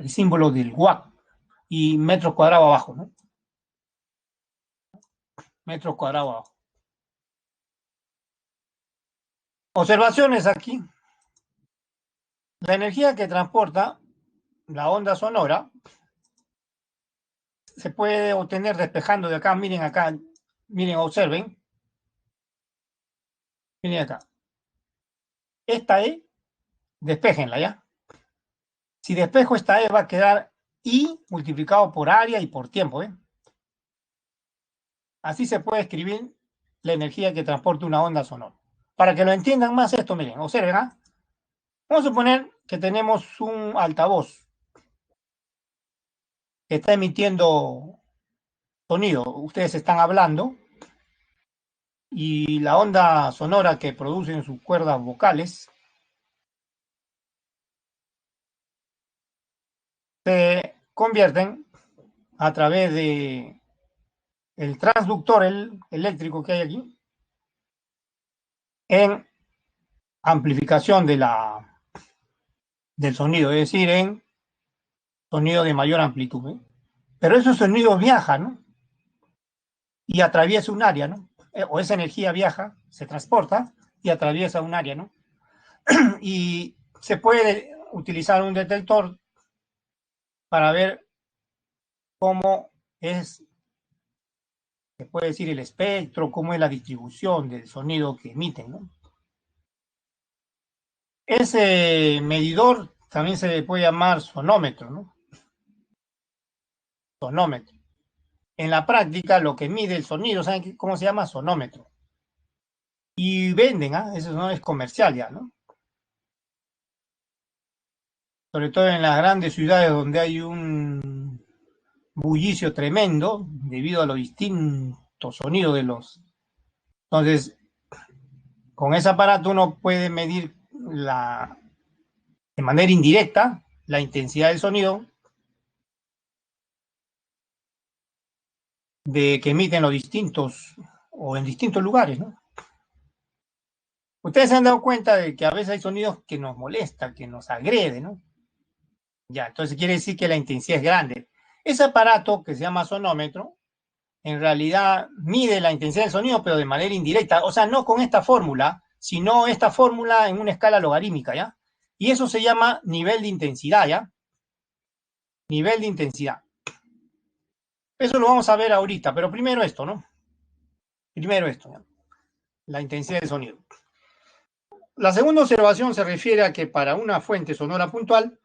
símbolo del watt y metros cuadrados abajo, ¿no? Metros cuadrados abajo. Observaciones aquí. La energía que transporta la onda sonora se puede obtener despejando de acá. Miren acá, miren, observen. Miren acá. Esta E, despéjenla ya. Si despejo esta E va a quedar I multiplicado por área y por tiempo, ¿eh? Así se puede escribir la energía que transporta una onda sonora. Para que lo entiendan más esto, miren, observen, ¿eh? Vamos a suponer que tenemos un altavoz que está emitiendo sonido. Ustedes están hablando y la onda sonora que producen sus cuerdas vocales se convierten a través de el transductor eléctrico que hay aquí en amplificación del sonido, es decir, en sonido de mayor amplitud, ¿eh? Pero esos sonidos viajan, ¿no? y atraviesa un área, ¿no? O esa energía viaja, se transporta y atraviesa un área, ¿no? Y se puede utilizar un detector para ver cómo es, se puede decir, el espectro, cómo es la distribución del sonido que emiten, ¿no? Ese medidor también se le puede llamar sonómetro, ¿no? Sonómetro. En la práctica, lo que mide el sonido, ¿saben cómo se llama? Sonómetro. Y venden, ¿ah? Eso no es comercial ya, ¿no? Sobre todo en las grandes ciudades donde hay un bullicio tremendo debido a los distintos sonidos de los... Entonces, con ese aparato uno puede medir de manera indirecta la intensidad del sonido de que emiten los distintos o en distintos lugares, ¿no? Ustedes se han dado cuenta de que a veces hay sonidos que nos molestan, que nos agreden, ¿no? Ya, entonces quiere decir que la intensidad es grande. Ese aparato que se llama sonómetro, en realidad mide la intensidad del sonido, pero de manera indirecta. O sea, no con esta fórmula, sino esta fórmula en una escala logarítmica, ¿ya? Y eso se llama nivel de intensidad, ¿ya? Nivel de intensidad. Eso lo vamos a ver ahorita, pero primero esto, ¿no? Primero esto, ¿ya? La intensidad del sonido. La segunda observación se refiere a que para una fuente sonora puntual,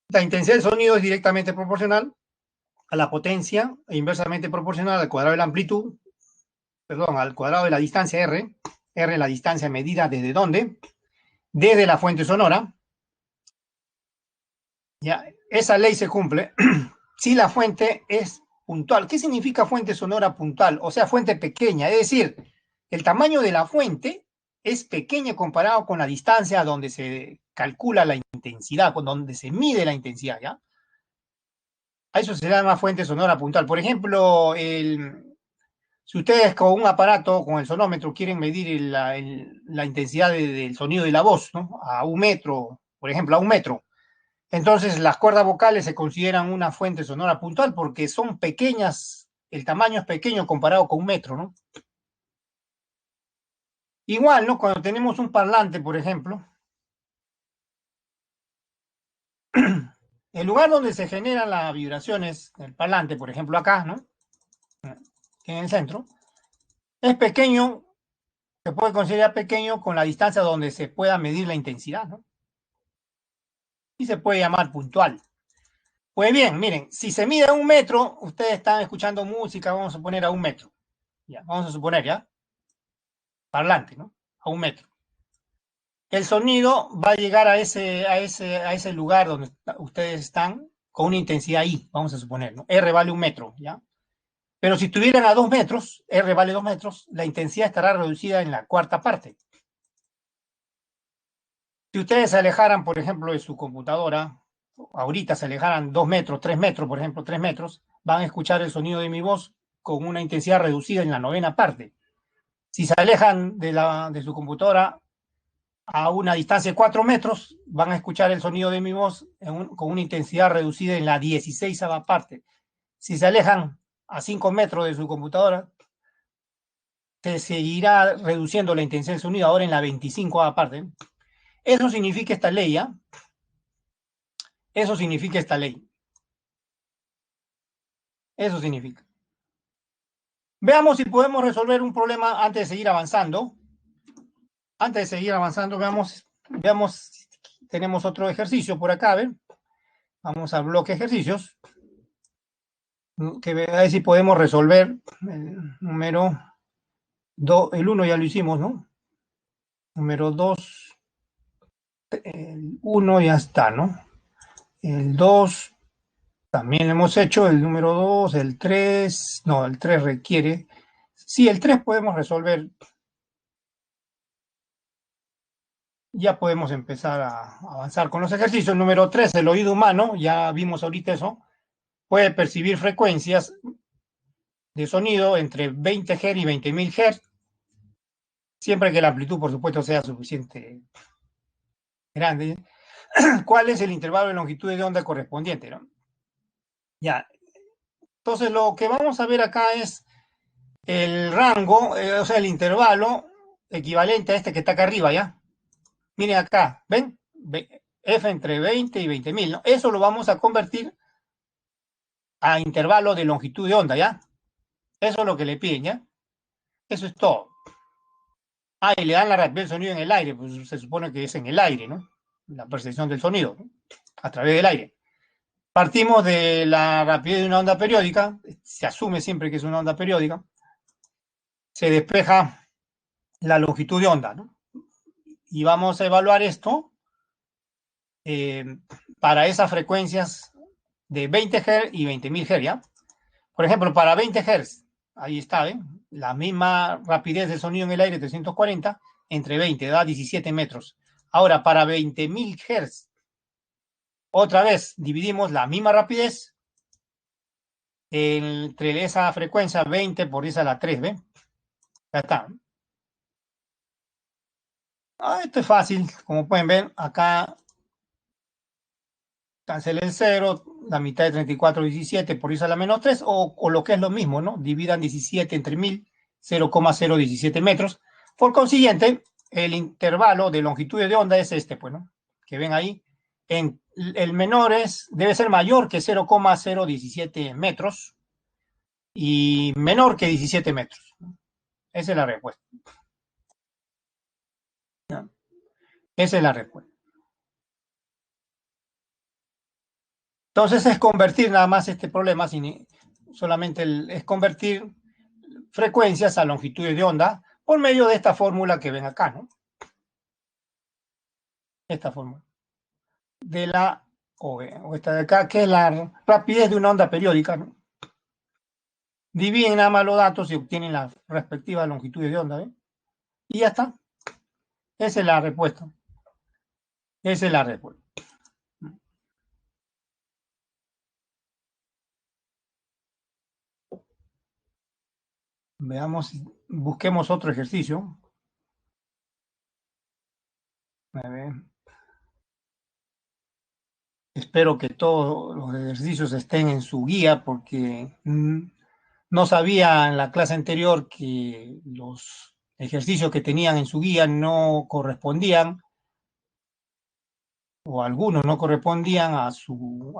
la intensidad del sonido es directamente proporcional a la potencia e inversamente proporcional al cuadrado de la amplitud, perdón, al cuadrado de la distancia R, R la distancia medida desde dónde, desde la fuente sonora. Ya, esa ley se cumple si la fuente es puntual. ¿Qué significa fuente sonora puntual? O sea, fuente pequeña, es decir, el tamaño de la fuente es pequeño comparado con la distancia donde se calcula la intensidad, con donde se mide la intensidad, ¿ya? A eso se llama fuente sonora puntual. Por ejemplo, si ustedes con un aparato, con el sonómetro, quieren medir la intensidad del sonido de la voz, ¿no? A un metro, por ejemplo, a un metro. Entonces, las cuerdas vocales se consideran una fuente sonora puntual porque son pequeñas, el tamaño es pequeño comparado con un metro, ¿no? Igual, ¿no? Cuando tenemos un parlante, por ejemplo, el lugar donde se generan las vibraciones del parlante, por ejemplo, acá, ¿no? En el centro, es pequeño, se puede considerar pequeño con la distancia donde se pueda medir la intensidad, ¿no? Y se puede llamar puntual. Pues bien, miren, si se mide a un metro, ustedes están escuchando música, vamos a poner a un metro. Ya, vamos a suponer, ¿ya? Parlante, ¿no? A un metro. El sonido va a llegar a ese lugar donde ustedes están con una intensidad I, vamos a suponer, ¿no? R vale un metro, ¿ya? Pero si estuvieran a 2 metros, R vale 2 metros, la intensidad estará reducida en la cuarta parte. Si ustedes se alejaran, por ejemplo, de su computadora, ahorita se alejaran 2 metros, 3 metros, por ejemplo, 3 metros, van a escuchar el sonido de mi voz con una intensidad reducida en la novena parte. Si se alejan de su computadora a una distancia de 4 metros, van a escuchar el sonido de mi voz con una intensidad reducida en la 16ª parte. Si se alejan a 5 metros de su computadora, se seguirá reduciendo la intensidad del sonido ahora en la 25ª parte. Eso significa esta ley, ¿ya? Eso significa esta ley. Eso significa. Veamos si podemos resolver un problema antes de seguir avanzando. Antes de seguir avanzando, veamos, tenemos otro ejercicio por acá, ¿ven? Vamos al bloque ejercicios. Que a ver si podemos resolver el número 2, el 1 ya lo hicimos, ¿no? Número 2, el 1 ya está, ¿no? El 2 también lo hemos hecho, el número 2, el 3, no, el 3 requiere, sí, el 3 podemos resolver, ya podemos empezar a avanzar con los ejercicios. El número 3, el oído humano, ya vimos ahorita eso, puede percibir frecuencias de sonido entre 20 Hz y 20.000 Hz, siempre que la amplitud, por supuesto, sea suficiente grande. ¿Cuál es el intervalo de longitud de onda correspondiente, ¿no? Ya. Entonces, lo que vamos a ver acá es el rango, o sea, el intervalo equivalente a este que está acá arriba, ¿ya? Miren acá, ¿ven? F entre 20 y 20.000, ¿no? Eso lo vamos a convertir a intervalo de longitud de onda, ¿ya? Eso es lo que le piden, ¿ya? Eso es todo. Ah, y le dan la rapidez del sonido en el aire, pues se supone que es en el aire, ¿no? La percepción del sonido, ¿no? A través del aire. Partimos de la rapidez de una onda periódica, se asume siempre que es una onda periódica, se despeja la longitud de onda, ¿no? Y vamos a evaluar esto eh, para esas frecuencias de 20 Hz y 20.000 Hz, ¿ya? Por ejemplo, para 20 Hz, ahí está, ¿eh? La misma rapidez de sonido en el aire, 340, entre 20, da 17 metros. Ahora, para 20.000 Hz, otra vez dividimos la misma rapidez entre esa frecuencia 20 por 10 a la 3, ¿ven? Ya está. Ah, esto es fácil, como pueden ver, acá cancela el 0, la mitad de 34, 17 por 10 a la menos 3, o lo que es lo mismo, ¿no? Dividan 17 entre 1000, 0,017 metros. Por consiguiente, el intervalo de longitud de onda es este, pues, ¿no? Que ven ahí. El menor debe ser mayor que 0,017 metros y menor que 17 metros. Esa es la respuesta. ¿No? Esa es la respuesta. Entonces es convertir nada más este problema, solamente es convertir frecuencias a longitudes de onda por medio de esta fórmula que ven acá, ¿no? Esta fórmula. De la, o esta de acá, que es la rapidez de una onda periódica, ¿no? Dividen nada más los datos y obtienen las respectivas longitudes de onda, ¿ven? Y ya está. Esa es la respuesta. Esa es la respuesta. Veamos, busquemos otro ejercicio. A ver. Espero que todos los ejercicios estén en su guía porque no sabía en la clase anterior que los ejercicios que tenían en su guía no correspondían, o algunos no correspondían a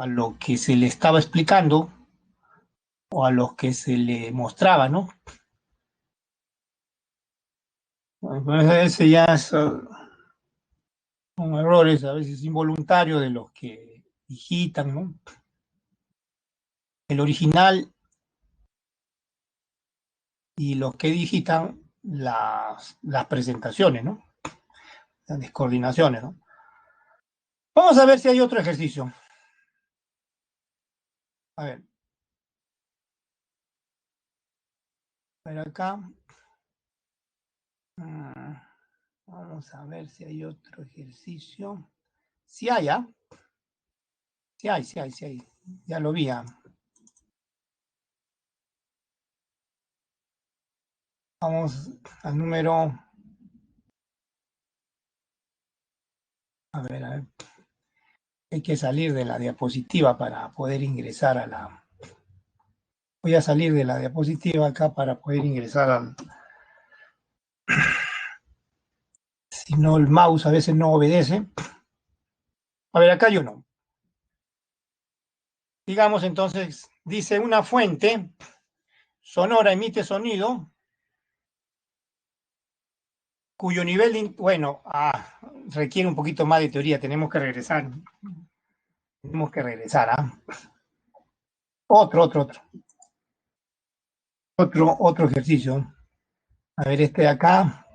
lo que se le estaba explicando o a lo que se le mostraba, ¿no? Entonces ese ya son errores a veces involuntarios de los que digitan, ¿no? El original y los que digitan las presentaciones, ¿no? Las descoordinaciones, ¿no? Vamos a ver si hay otro ejercicio. A ver. A ver acá. Vamos a ver si hay otro ejercicio. Si hay, ¿ah? Si hay, si hay, si hay. Ya lo vi. Vamos al número. A ver, a ver. Hay que salir de la diapositiva para poder ingresar a la. Voy a salir de la diapositiva acá para poder ingresar al. Si no, el mouse a veces no obedece. A ver, acá hay uno. Digamos entonces, dice una fuente sonora emite sonido cuyo nivel de. Bueno, requiere un poquito más de teoría. Tenemos que regresar. Tenemos que regresar. Otro ejercicio. A ver, este de acá,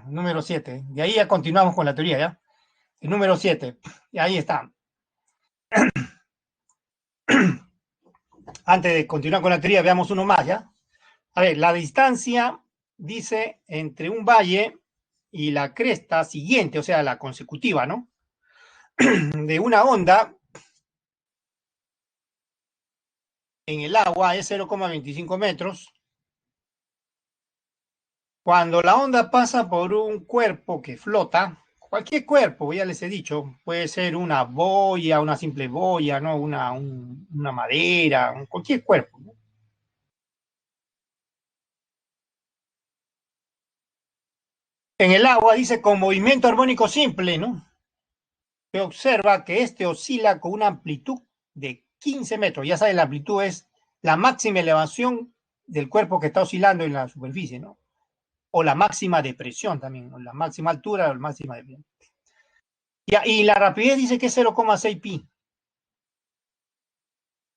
número 7. De ahí ya continuamos con la teoría, ¿ya? El número 7. Y ahí está. Antes de continuar con la teoría, veamos uno más, ¿ya? A ver, la distancia, dice, entre un valle y la cresta siguiente, o sea, la consecutiva, ¿no? De una onda en el agua es 0,25 metros. Cuando la onda pasa por un cuerpo que flota, Cualquier cuerpo, ya les he dicho, puede ser una boya, una simple boya, ¿no? Una madera, cualquier cuerpo, ¿no? En el agua dice con movimiento armónico simple, ¿no? Se observa que este oscila con una amplitud de 15 metros. Ya saben, la amplitud es la máxima elevación del cuerpo que está oscilando en la superficie, ¿no? O la máxima depresión también, o la máxima altura o la máxima depresión. Y la rapidez dice que es 0,6 pi.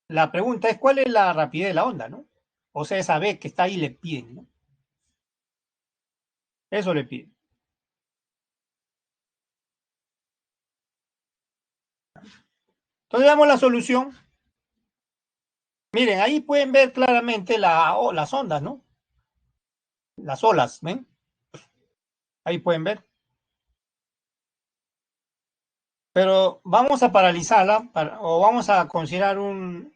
La pregunta es, ¿cuál es la rapidez de la onda, no? O sea, esa B que está ahí le piden, ¿no? Eso le piden. Entonces damos la solución. Miren, ahí pueden ver claramente las ondas, ¿no? Las olas, ¿ven? Ahí pueden ver. Pero vamos a paralizarla o vamos a considerar una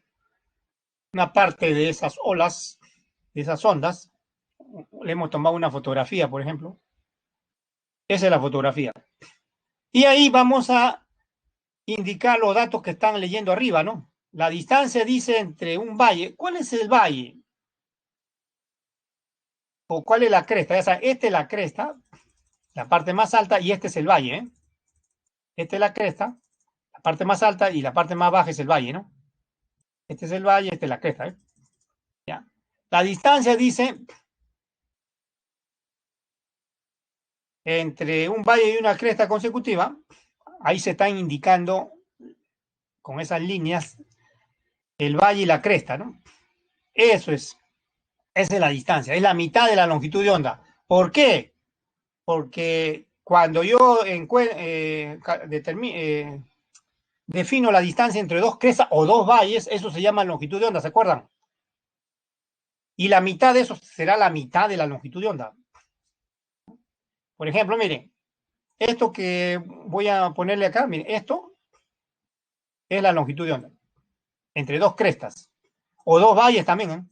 parte de esas olas, de esas ondas. Le hemos tomado una fotografía, por ejemplo. Esa es la fotografía. Y ahí vamos a indicar los datos que están leyendo arriba, ¿no? La distancia dice entre un valle. ¿Cuál es el valle? ¿O cuál es la cresta? O sea, esta es la cresta, la parte más alta, y este es el valle, ¿eh? Esta es la cresta, la parte más alta, y la parte más baja es el valle, ¿no? Este es el valle, esta es la cresta, ¿eh? ¿Ya? La distancia dice entre un valle y una cresta consecutiva, ahí se están indicando con esas líneas el valle y la cresta, ¿no? Eso es, esa es la distancia, es la mitad de la longitud de onda. ¿Por qué? Porque cuando yo defino la distancia entre dos crestas o dos valles, eso se llama longitud de onda, ¿se acuerdan? Y la mitad de eso será la mitad de la longitud de onda. Por ejemplo, miren, esto que voy a ponerle acá, miren, esto es la longitud de onda, entre dos crestas, o dos valles también, ¿eh?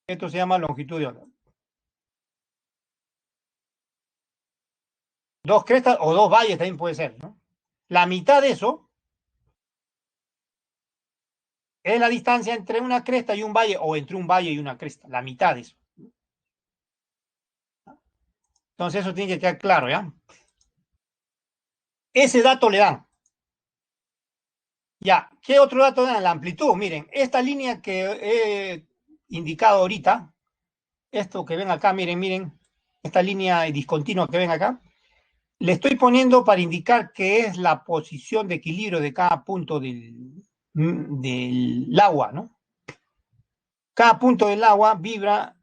Esto se llama longitud de onda. Dos crestas o dos valles también puede ser, ¿no? La mitad de eso es la distancia entre una cresta y un valle, o entre un valle y una cresta, la mitad de eso. Entonces eso tiene que quedar claro, ¿ya? Ese dato le dan. Ya, ¿qué otro dato dan? La amplitud. Miren, esta línea que he indicado ahorita, esto que ven acá, miren, esta línea discontinua que ven acá, le estoy poniendo para indicar qué es la posición de equilibrio de cada punto del agua, ¿no? Cada punto del agua vibra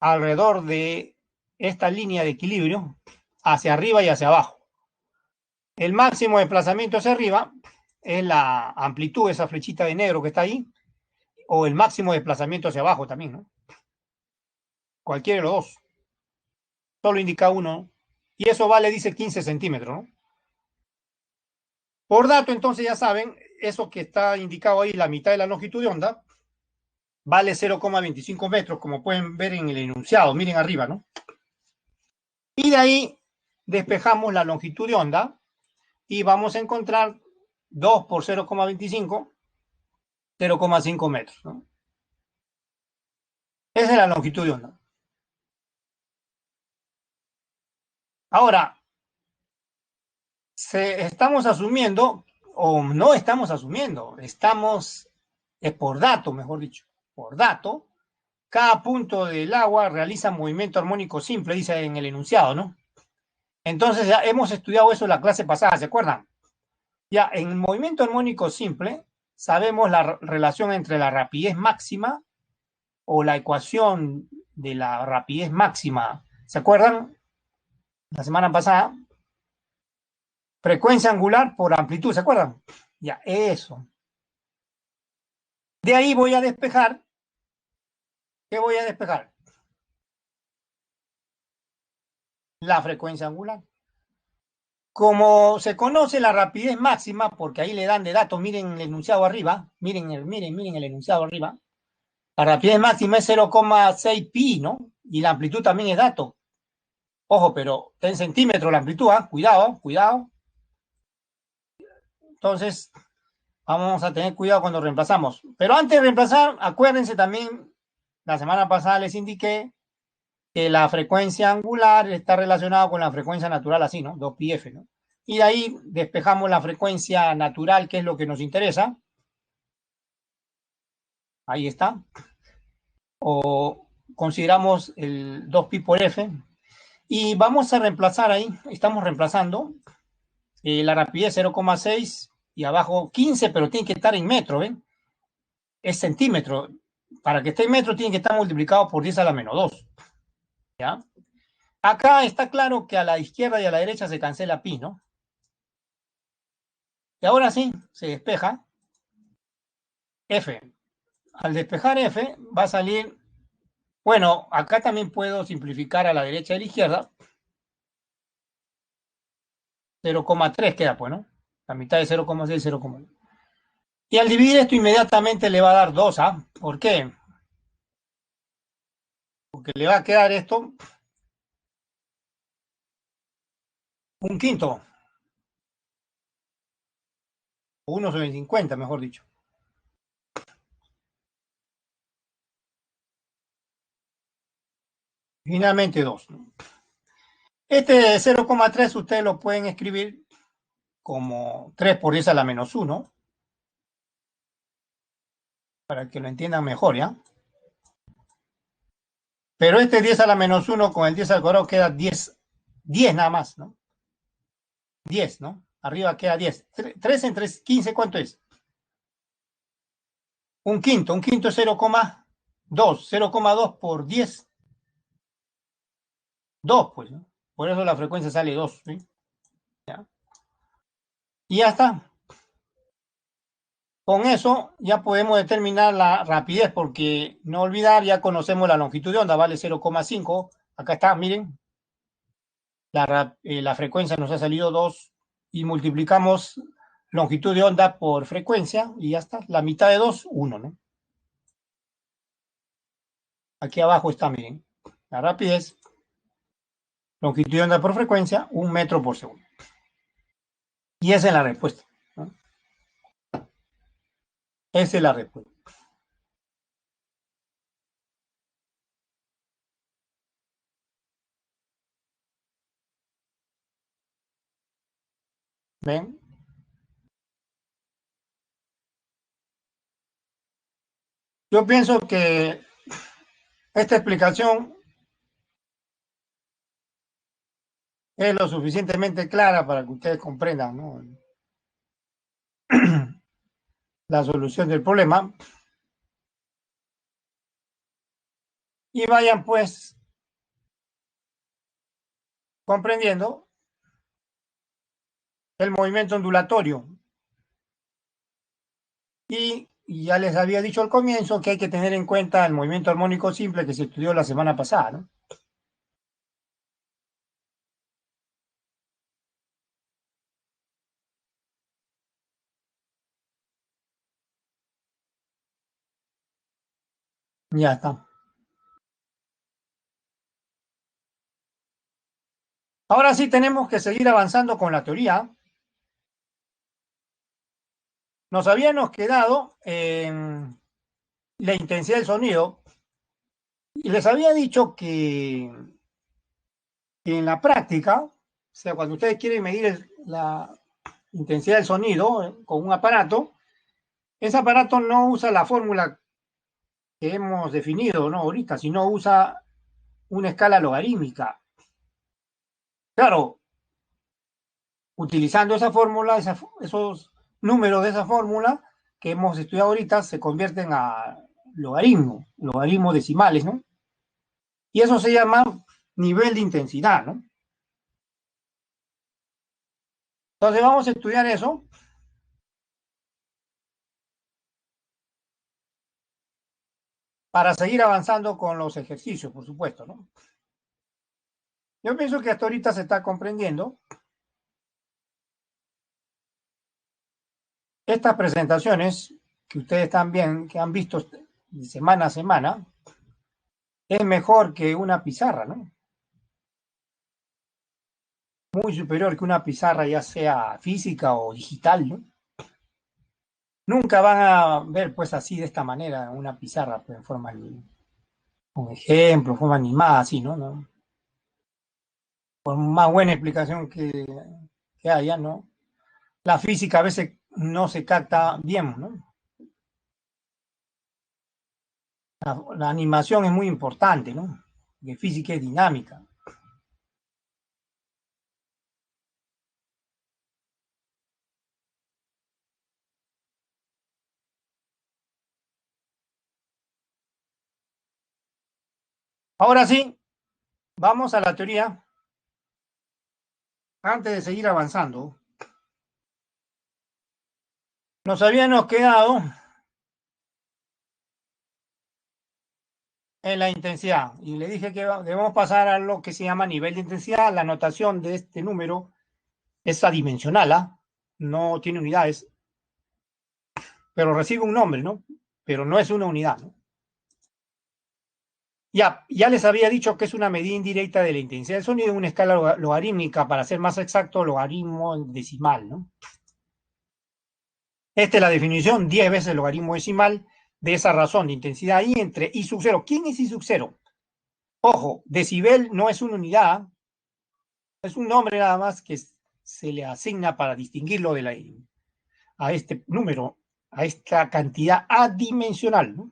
alrededor de esta línea de equilibrio, hacia arriba y hacia abajo. El máximo desplazamiento hacia arriba es la amplitud, esa flechita de negro que está ahí, o el máximo desplazamiento hacia abajo también, ¿no? Cualquiera de los dos. Solo indica uno. Y eso vale, dice 15 centímetros, ¿no? Por dato, entonces ya saben, eso que está indicado ahí, la mitad de la longitud de onda, vale 0,25 metros, como pueden ver en el enunciado. Miren arriba, ¿no? Y de ahí despejamos la longitud de onda y vamos a encontrar 2 por 0,25, 0,5 metros, ¿no? Esa es la longitud de onda. Ahora, estamos asumiendo, o no estamos asumiendo, es por dato, mejor dicho, por dato, cada punto del agua realiza movimiento armónico simple, dice en el enunciado, ¿no? Entonces ya hemos estudiado eso en la clase pasada, ¿se acuerdan? Ya en movimiento armónico simple sabemos la relación entre la rapidez máxima o la ecuación de la rapidez máxima. ¿Se acuerdan? La semana pasada, frecuencia angular por amplitud, ¿se acuerdan? Ya, eso. De ahí voy a despejar. ¿Qué voy a despejar? La frecuencia angular. Como se conoce la rapidez máxima, porque ahí le dan de datos, miren el enunciado arriba, miren el enunciado arriba. La rapidez máxima es 0,6 pi, ¿no? Y la amplitud también es dato. Ojo, pero en centímetros la amplitud, ¿eh? Cuidado, cuidado. Entonces, vamos a tener cuidado cuando reemplazamos. Pero antes de reemplazar, acuérdense también, la semana pasada les indiqué que la frecuencia angular está relacionada con la frecuencia natural, así, ¿no? 2πf, ¿no? Y de ahí despejamos la frecuencia natural, que es lo que nos interesa. Ahí está. O consideramos el 2pi por f. Y vamos a reemplazar ahí, estamos reemplazando la rapidez 0,6 y abajo 15, pero tiene que estar en metro, ¿eh? Es centímetro. Para que esté en metro tiene que estar multiplicado por 10 a la menos 2. ¿Ya? Acá está claro que a la izquierda y a la derecha se cancela pi, ¿no? Y ahora sí, se despeja f. Al despejar f va a salir, bueno, acá también puedo simplificar a la derecha y a la izquierda. 0,3 queda, pues, ¿no? La mitad de 0,6, 0,1. Y al dividir esto inmediatamente le va a dar 2, ¿ah? ¿Por qué? Porque le va a quedar esto un quinto, o 1 sobre 50, mejor dicho. Finalmente 2. Este 0,3 ustedes lo pueden escribir como 3 por 10 a la menos 1, para que lo entiendan mejor, ¿ya? Pero este 10 a la menos 1 con el 10 al cuadrado queda 10, 10 nada más, ¿no? 10, ¿no? Arriba queda 10. 3 entre 15, ¿cuánto es? Un quinto es 0,2. 0,2 por 10, 2, pues, ¿no? Por eso la frecuencia sale 2, ¿sí? ¿Ya? Y ya está. Con eso ya podemos determinar la rapidez, porque no olvidar, ya conocemos la longitud de onda, vale 0,5. Acá está, miren, la frecuencia nos ha salido 2 y multiplicamos longitud de onda por frecuencia y ya está. La mitad de 2, 1, ¿no? Aquí abajo está, miren, la rapidez, longitud de onda por frecuencia, 1 metro por segundo. Y esa es la respuesta, ¿no? Esa es la respuesta. ¿Ven? Yo pienso que esta explicación es lo suficientemente clara para que ustedes comprendan, ¿no? La solución del problema y vayan pues comprendiendo el movimiento ondulatorio. Y ya les había dicho al comienzo que hay que tener en cuenta el movimiento armónico simple que se estudió la semana pasada, ¿no? Ya está. Ahora sí tenemos que seguir avanzando con la teoría. Nos habíamos quedado en la intensidad del sonido y les había dicho que en la práctica, o sea, cuando ustedes quieren medir la intensidad del sonido con un aparato, ese aparato no usa la fórmula que hemos definido, ¿no? Ahorita, sino usa una escala logarítmica. Claro, utilizando esa fórmula, esos números de esa fórmula que hemos estudiado ahorita se convierten a logaritmos decimales, ¿no? Y eso se llama nivel de intensidad, ¿no? Entonces vamos a estudiar eso para seguir avanzando con los ejercicios, por supuesto, ¿no? Yo pienso que hasta ahorita se está comprendiendo. Estas presentaciones que ustedes también, que han visto de semana a semana, es mejor que una pizarra, ¿no? muy superior que una pizarra, ya sea física o digital, ¿no? Nunca van a ver, pues, así de esta manera una pizarra, pues, en forma, con ejemplo, forma animada, así, ¿no? ¿No? Por más buena explicación que haya, ¿no? La física a veces no se capta bien, ¿no? La animación es muy importante, ¿no? Porque física es dinámica. Ahora sí, vamos a la teoría. Antes de seguir avanzando, nos habíamos quedado en la intensidad y le dije que debemos pasar a lo que se llama nivel de intensidad. La notación de este número es adimensional, ¿ah? No tiene unidades, pero recibe un nombre, ¿no? Pero no es una unidad, ¿no? Ya les había dicho que es una medida indirecta de la intensidad del sonido en una escala logarítmica, para ser más exacto, logaritmo decimal, ¿no? Esta es la definición, 10 veces el logaritmo decimal de esa razón de intensidad I entre I sub 0. ¿Quién es I sub 0? Ojo, decibel no es una unidad, es un nombre nada más que se le asigna para distinguirlo a este número, a esta cantidad adimensional, ¿no?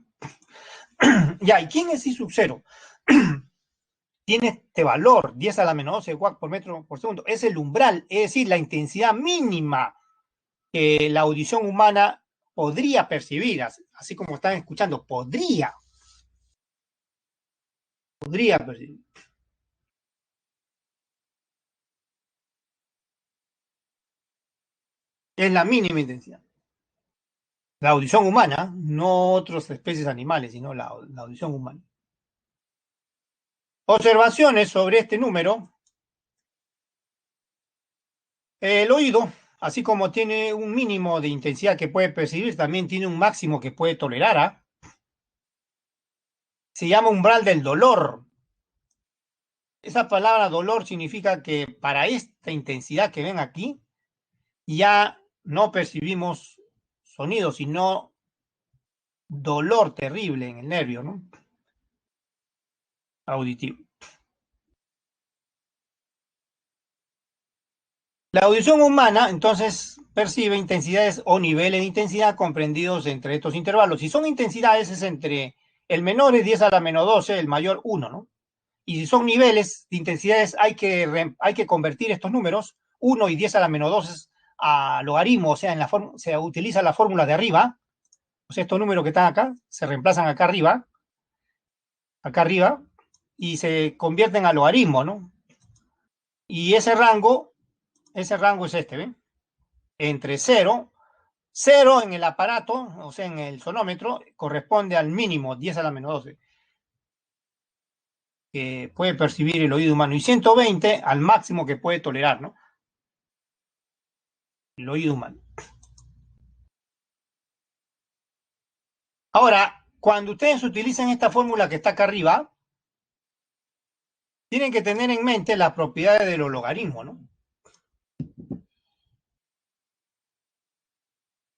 Ya, ¿y quién es I sub 0? Tiene este valor, 10 a la menos 12 watts por metro por segundo. Es el umbral, es decir, la intensidad mínima que la audición humana podría percibir, así como están escuchando, podría percibir. Es la mínima intensidad. La audición humana, no otras especies animales, sino la audición humana. Observaciones sobre este número. El oído, así como tiene un mínimo de intensidad que puede percibir, también tiene un máximo que puede tolerar. Se llama umbral del dolor. Esa palabra dolor significa que para esta intensidad que ven aquí, ya no percibimos sonido, sino dolor terrible en el nervio, ¿no? Auditivo. La audición humana, entonces, percibe intensidades o niveles de intensidad comprendidos entre estos intervalos. Si son intensidades, es entre el menor es 10 a la menos 12, el mayor 1, ¿no? Y si son niveles de intensidades, hay que convertir estos números, 1 y 10 a la menos 12, a logaritmo, o sea, se utiliza la fórmula de arriba, o sea, estos números que están acá, se reemplazan acá arriba, y se convierten a logaritmo, ¿no? Y ese rango es este, ¿ven? Entre 0 en el aparato, o sea, en el sonómetro, corresponde al mínimo, 10 a la menos 12, que puede percibir el oído humano, y 120 al máximo que puede tolerar, ¿no? El oído humano. Ahora, cuando ustedes utilizan esta fórmula que está acá arriba, tienen que tener en mente las propiedades de los logaritmos, ¿no?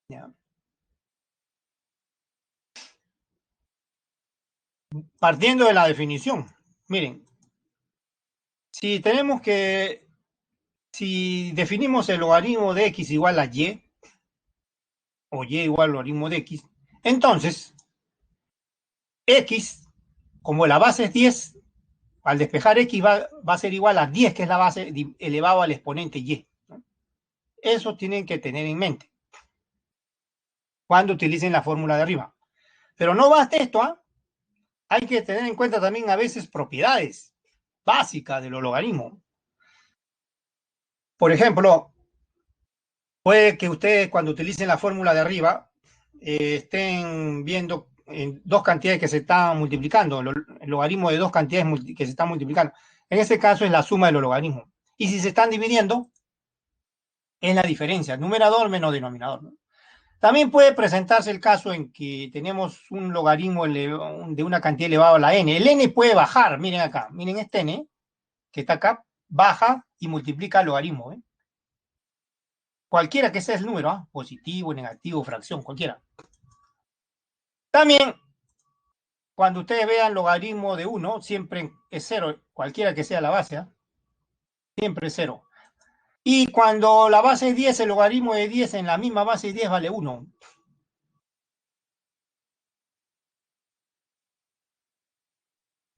¿Ya? Partiendo de la definición, miren, si si definimos el logaritmo de x igual a y, o y igual al logaritmo de x, entonces, x, como la base es 10, al despejar x va a ser igual a 10, que es la base elevado al exponente y, ¿no? Eso tienen que tener en mente cuando utilicen la fórmula de arriba. Pero no basta esto, ¿ah? Hay que tener en cuenta también a veces propiedades básicas de los logaritmos. Por ejemplo, puede que ustedes cuando utilicen la fórmula de arriba estén viendo dos cantidades que se están multiplicando, el logaritmo de dos cantidades que se están multiplicando. En este caso es la suma de los logaritmos. Y si se están dividiendo, es la diferencia, numerador menos denominador, ¿no? También puede presentarse el caso en que tenemos un logaritmo de una cantidad elevada a la n. El n puede bajar, miren acá, miren este n que está acá, baja y multiplica el logaritmo, ¿eh? Cualquiera que sea el número, ¿eh? Positivo, negativo, fracción, cualquiera. También, cuando ustedes vean logaritmo de 1, siempre es 0, cualquiera que sea la base, ¿eh? Siempre es 0. Y cuando la base es 10, el logaritmo de 10 en la misma base de 10 vale 1.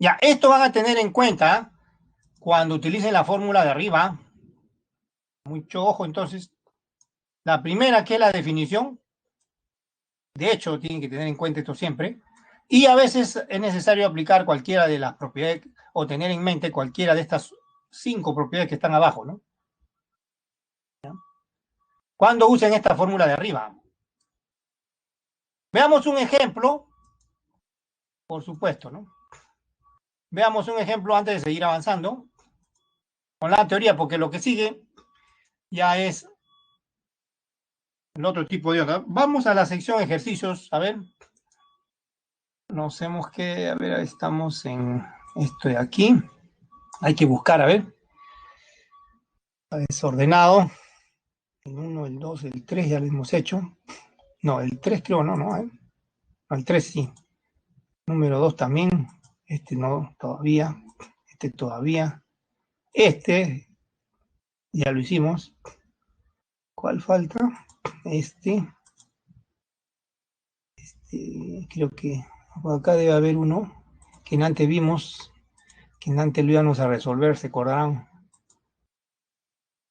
Ya, esto van a tener en cuenta cuando utilicen la fórmula de arriba. Mucho ojo, entonces. La primera, que es la definición. De hecho, tienen que tener en cuenta esto siempre. Y a veces es necesario aplicar cualquiera de las propiedades o tener en mente cualquiera de estas 5 propiedades que están abajo, ¿no? ¿Ya? Cuando usen esta fórmula de arriba. Veamos un ejemplo, por supuesto, ¿no? Veamos un ejemplo antes de seguir avanzando con la teoría, porque lo que sigue ya es el otro tipo de onda. Vamos a la sección ejercicios, a ver. Nos hemos que, a ver, estamos en esto de aquí. Hay que buscar, a ver. Está desordenado. El 1, el 2, el 3 ya lo hemos hecho. No, el 3 creo no, ¿no? El 3 sí. Número 2 también. Este no, todavía. Este todavía. Este ya lo hicimos. ¿Cuál falta? Este creo que acá debe haber uno que antes vimos, que antes lo íbamos a resolver, ¿se acordarán?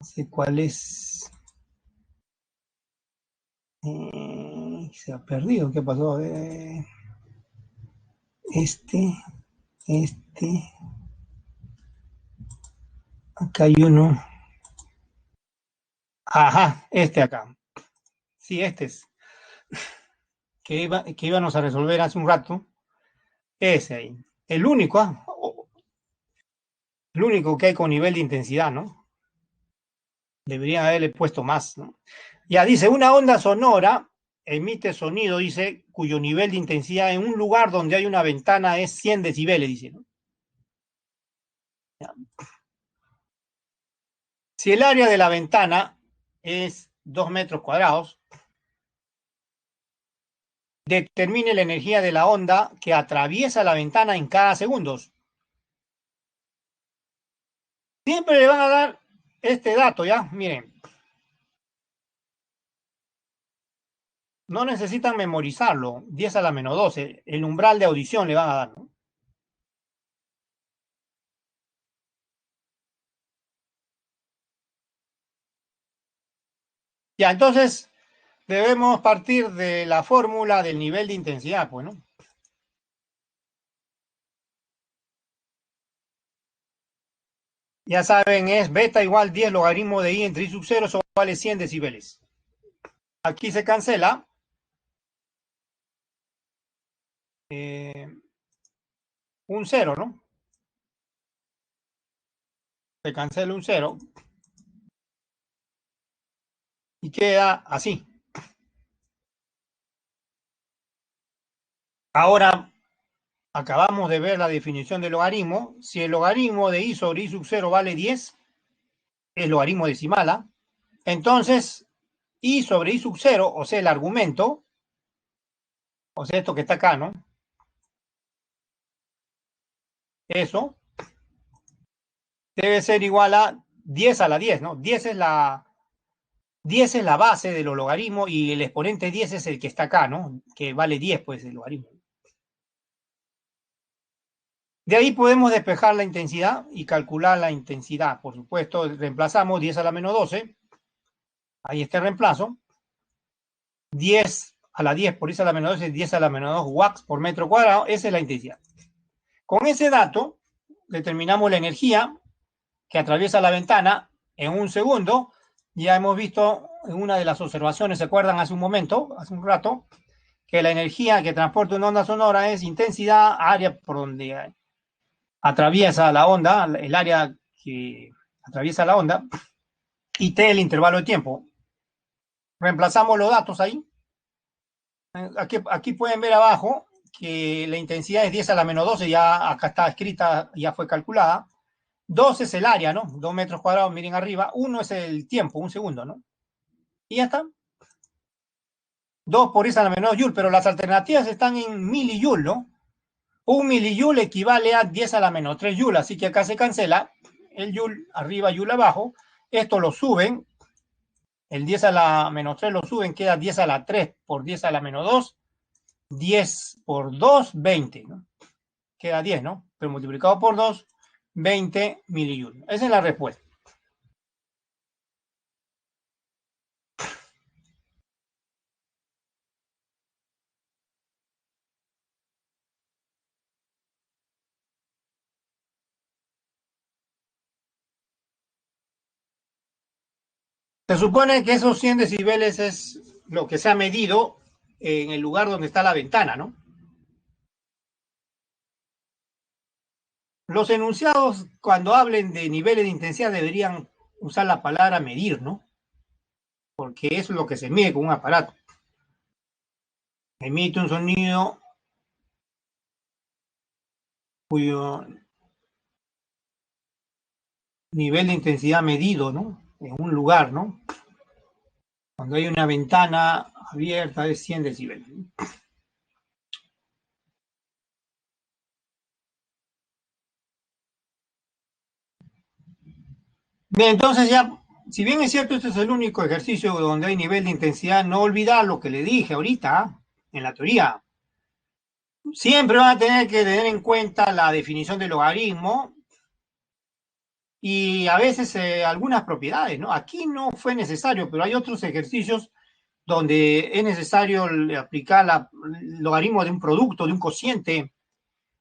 No sé cuál es. Se ha perdido, ¿qué pasó? Este, acá hay uno. Ajá, este acá. Sí, este es. Que íbamos a resolver hace un rato. Ese ahí. El único, ¿ah? El único que hay con nivel de intensidad, ¿no? Deberían haberle puesto más, ¿no? Ya dice, una onda sonora emite sonido, dice, cuyo nivel de intensidad en un lugar donde hay una ventana es 100 decibeles, dice, ¿no? Ya. Si el área de la ventana es 2 metros cuadrados, determine la energía de la onda que atraviesa la ventana en cada segundo. Siempre le van a dar este dato, ¿ya? Miren. No necesitan memorizarlo. 10 a la menos 12. El umbral de audición le van a dar, ¿no? Ya, entonces debemos partir de la fórmula del nivel de intensidad, pues, ¿no? Ya saben, es beta igual 10 logaritmo de i entre i sub 0, eso vale 100 decibeles. Aquí se cancela. Un 0, ¿no? Se cancela un 0. Y queda así. Ahora acabamos de ver la definición del logaritmo. Si el logaritmo de i sobre i sub 0 vale 10, es logaritmo decimal, ¿ah? Entonces, i sobre i sub 0, o sea, el argumento, o sea, esto que está acá, ¿no? Eso debe ser igual a 10 a la 10, ¿no? 10 es la base de los logaritmos y el exponente 10 es el que está acá, ¿no? Que vale 10, pues, el logaritmo. De ahí podemos despejar la intensidad y calcular la intensidad. Por supuesto, reemplazamos 10 a la menos 12. Ahí está el reemplazo. 10 a la 10 por 10 a la menos 12, 10 a la menos 2 watts por metro cuadrado. Esa es la intensidad. Con ese dato, determinamos la energía que atraviesa la ventana en un segundo. Ya hemos visto en una de las observaciones, ¿se acuerdan hace un momento, hace un rato? Que la energía que transporta una onda sonora es intensidad, área por donde atraviesa la onda, el área que atraviesa la onda, y T el intervalo de tiempo. Reemplazamos los datos ahí. Aquí pueden ver abajo que la intensidad es 10 a la menos 12, ya acá está escrita, ya fue calculada. 2 es el área, ¿no? 2 metros cuadrados, miren arriba. 1 es el tiempo, un segundo, ¿no? Y ya está. 2 por 10 a la menos joule, pero las alternativas están en milijoule, ¿no? Un milijoule equivale a 10 a la menos 3 joule, así que acá se cancela el joule arriba, joule abajo. Esto lo suben, el 10 a la menos 3 lo suben, queda 10 a la 3 por 10 a la menos 2, 10 por 2, 20, ¿no? Queda 10, ¿no? Pero multiplicado por 2, 20 milijoule. Esa es la respuesta. Se supone que esos 100 decibeles es lo que se ha medido en el lugar donde está la ventana, ¿no? Los enunciados, cuando hablen de niveles de intensidad, deberían usar la palabra medir, ¿no? Porque eso es lo que se mide con un aparato. Emite un sonido cuyo nivel de intensidad medido, ¿no? En un lugar, ¿no? Cuando hay una ventana abierta es 100 decibeles. Bien, entonces ya, si bien es cierto, este es el único ejercicio donde hay nivel de intensidad, no olvidar lo que le dije ahorita en la teoría. Siempre van a tener que tener en cuenta la definición del logaritmo y a veces algunas propiedades, ¿no? Aquí no fue necesario, pero hay otros ejercicios donde es necesario aplicar el logaritmo de un producto, de un cociente,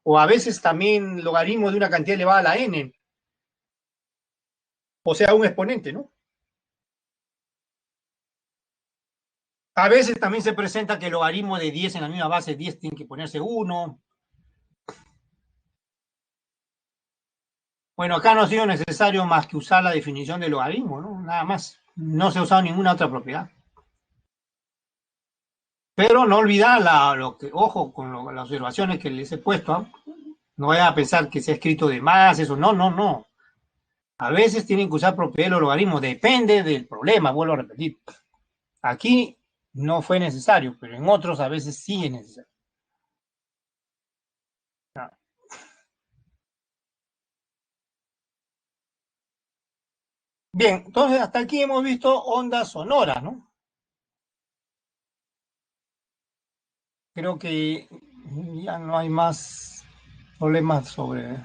o a veces también logaritmo de una cantidad elevada a la n, o sea, un exponente, ¿no? A veces también se presenta que el logaritmo de 10 en la misma base 10 tiene que ponerse 1. Bueno, acá no ha sido necesario más que usar la definición del logaritmo, ¿no? Nada más. No se ha usado ninguna otra propiedad. Pero no olvidar ojo con las observaciones que les he puesto, ¿eh? No vayan a pensar que se ha escrito de más, eso, no, no, no. A veces tienen que usar propiedad de los logaritmos, depende del problema, vuelvo a repetir. Aquí no fue necesario, pero en otros a veces sí es necesario. Bien, entonces hasta aquí hemos visto ondas sonoras, ¿no? Creo que ya no hay más problemas sobre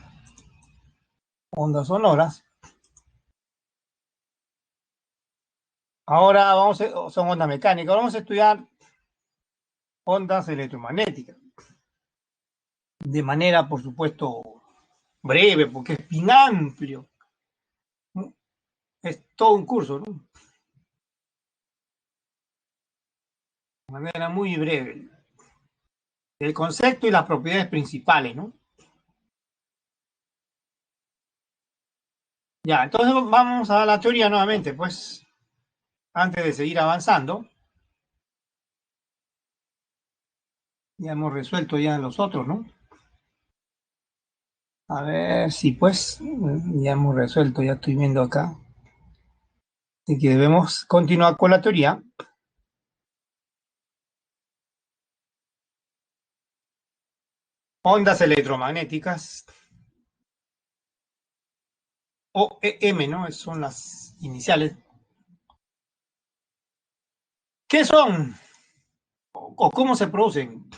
ondas sonoras. Ahora son ondas mecánicas, vamos a estudiar ondas electromagnéticas. De manera, por supuesto, breve, porque es bien amplio. Es todo un curso, ¿no? De manera muy breve. El concepto y las propiedades principales, ¿no? Ya, entonces vamos a la teoría nuevamente, pues, antes de seguir avanzando. Ya hemos resuelto ya los otros, ¿no? A ver si pues ya hemos resuelto, ya estoy viendo acá. Así que debemos continuar con la teoría. Ondas electromagnéticas, o EM, ¿no? Son las iniciales. ¿Qué son? ¿O cómo se producen?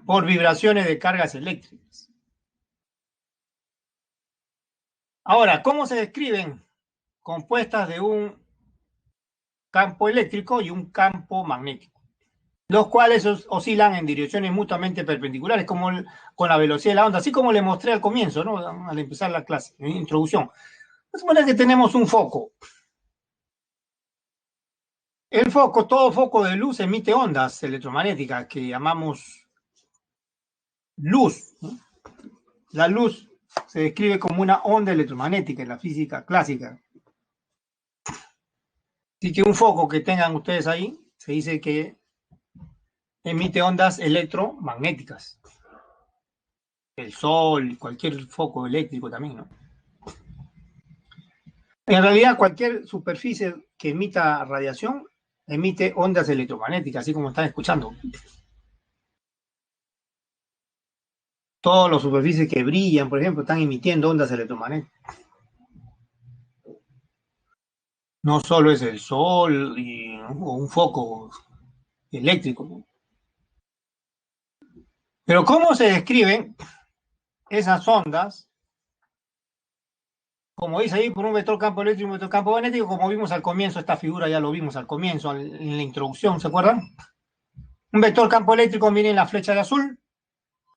Por vibraciones de cargas eléctricas. Ahora, ¿cómo se describen? Compuestas de un campo eléctrico y un campo magnético, los cuales oscilan en direcciones mutuamente perpendiculares, como con la velocidad de la onda, así como le mostré al comienzo, ¿no? Al empezar la clase, en introducción. Supone que tenemos un foco. El foco, todo foco de luz emite ondas electromagnéticas que llamamos luz, ¿no? La luz se describe como una onda electromagnética en la física clásica. Así que un foco que tengan ustedes ahí, se dice que emite ondas electromagnéticas. El sol, cualquier foco eléctrico también, ¿no? En realidad, cualquier superficie que emita radiación emite ondas electromagnéticas, así como están escuchando. Todas las superficies que brillan, por ejemplo, están emitiendo ondas electromagnéticas. No solo es el sol o un foco eléctrico, ¿no? Pero ¿cómo se describen esas ondas? Como dice ahí, por un vector campo eléctrico y un vector campo magnético, como vimos al comienzo, esta figura ya lo vimos al comienzo, en la introducción, ¿se acuerdan? Un vector campo eléctrico, miren la flecha de azul,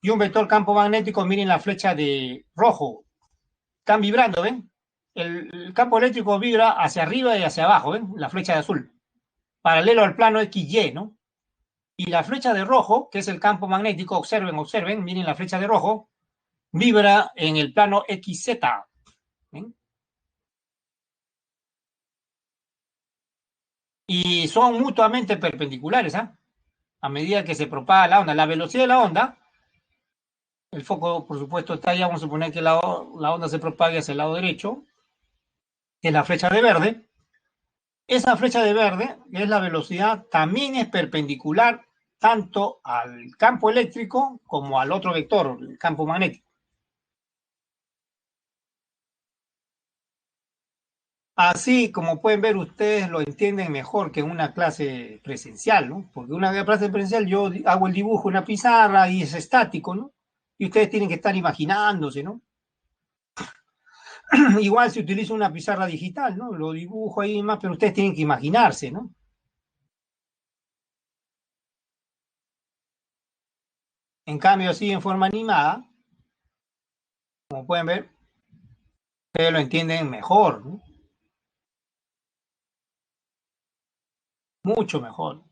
y un vector campo magnético, miren la flecha de rojo. Están vibrando, ¿ven? El campo eléctrico vibra hacia arriba y hacia abajo, ¿ven? La flecha de azul, paralelo al plano XY, ¿no? Y la flecha de rojo, que es el campo magnético, observen, miren la flecha de rojo, vibra en el plano XZ, ¿ven? Y son mutuamente perpendiculares, ¿ah? A medida que se propaga la onda. La velocidad de la onda, el foco, por supuesto, está ahí, vamos a suponer que la onda se propague hacia el lado derecho, que es la flecha de verde. Esa flecha de verde, que es la velocidad, también es perpendicular tanto al campo eléctrico como al otro vector, el campo magnético. Así como pueden ver, ustedes lo entienden mejor que en una clase presencial, ¿no? Porque una clase presencial yo hago el dibujo en una pizarra y es estático, ¿no? Y ustedes tienen que estar imaginándose, ¿no? Igual se utiliza una pizarra digital, ¿no? Lo dibujo ahí más, pero ustedes tienen que imaginarse, ¿no? En cambio, así en forma animada, como pueden ver, ustedes lo entienden mejor, ¿no? Mucho mejor.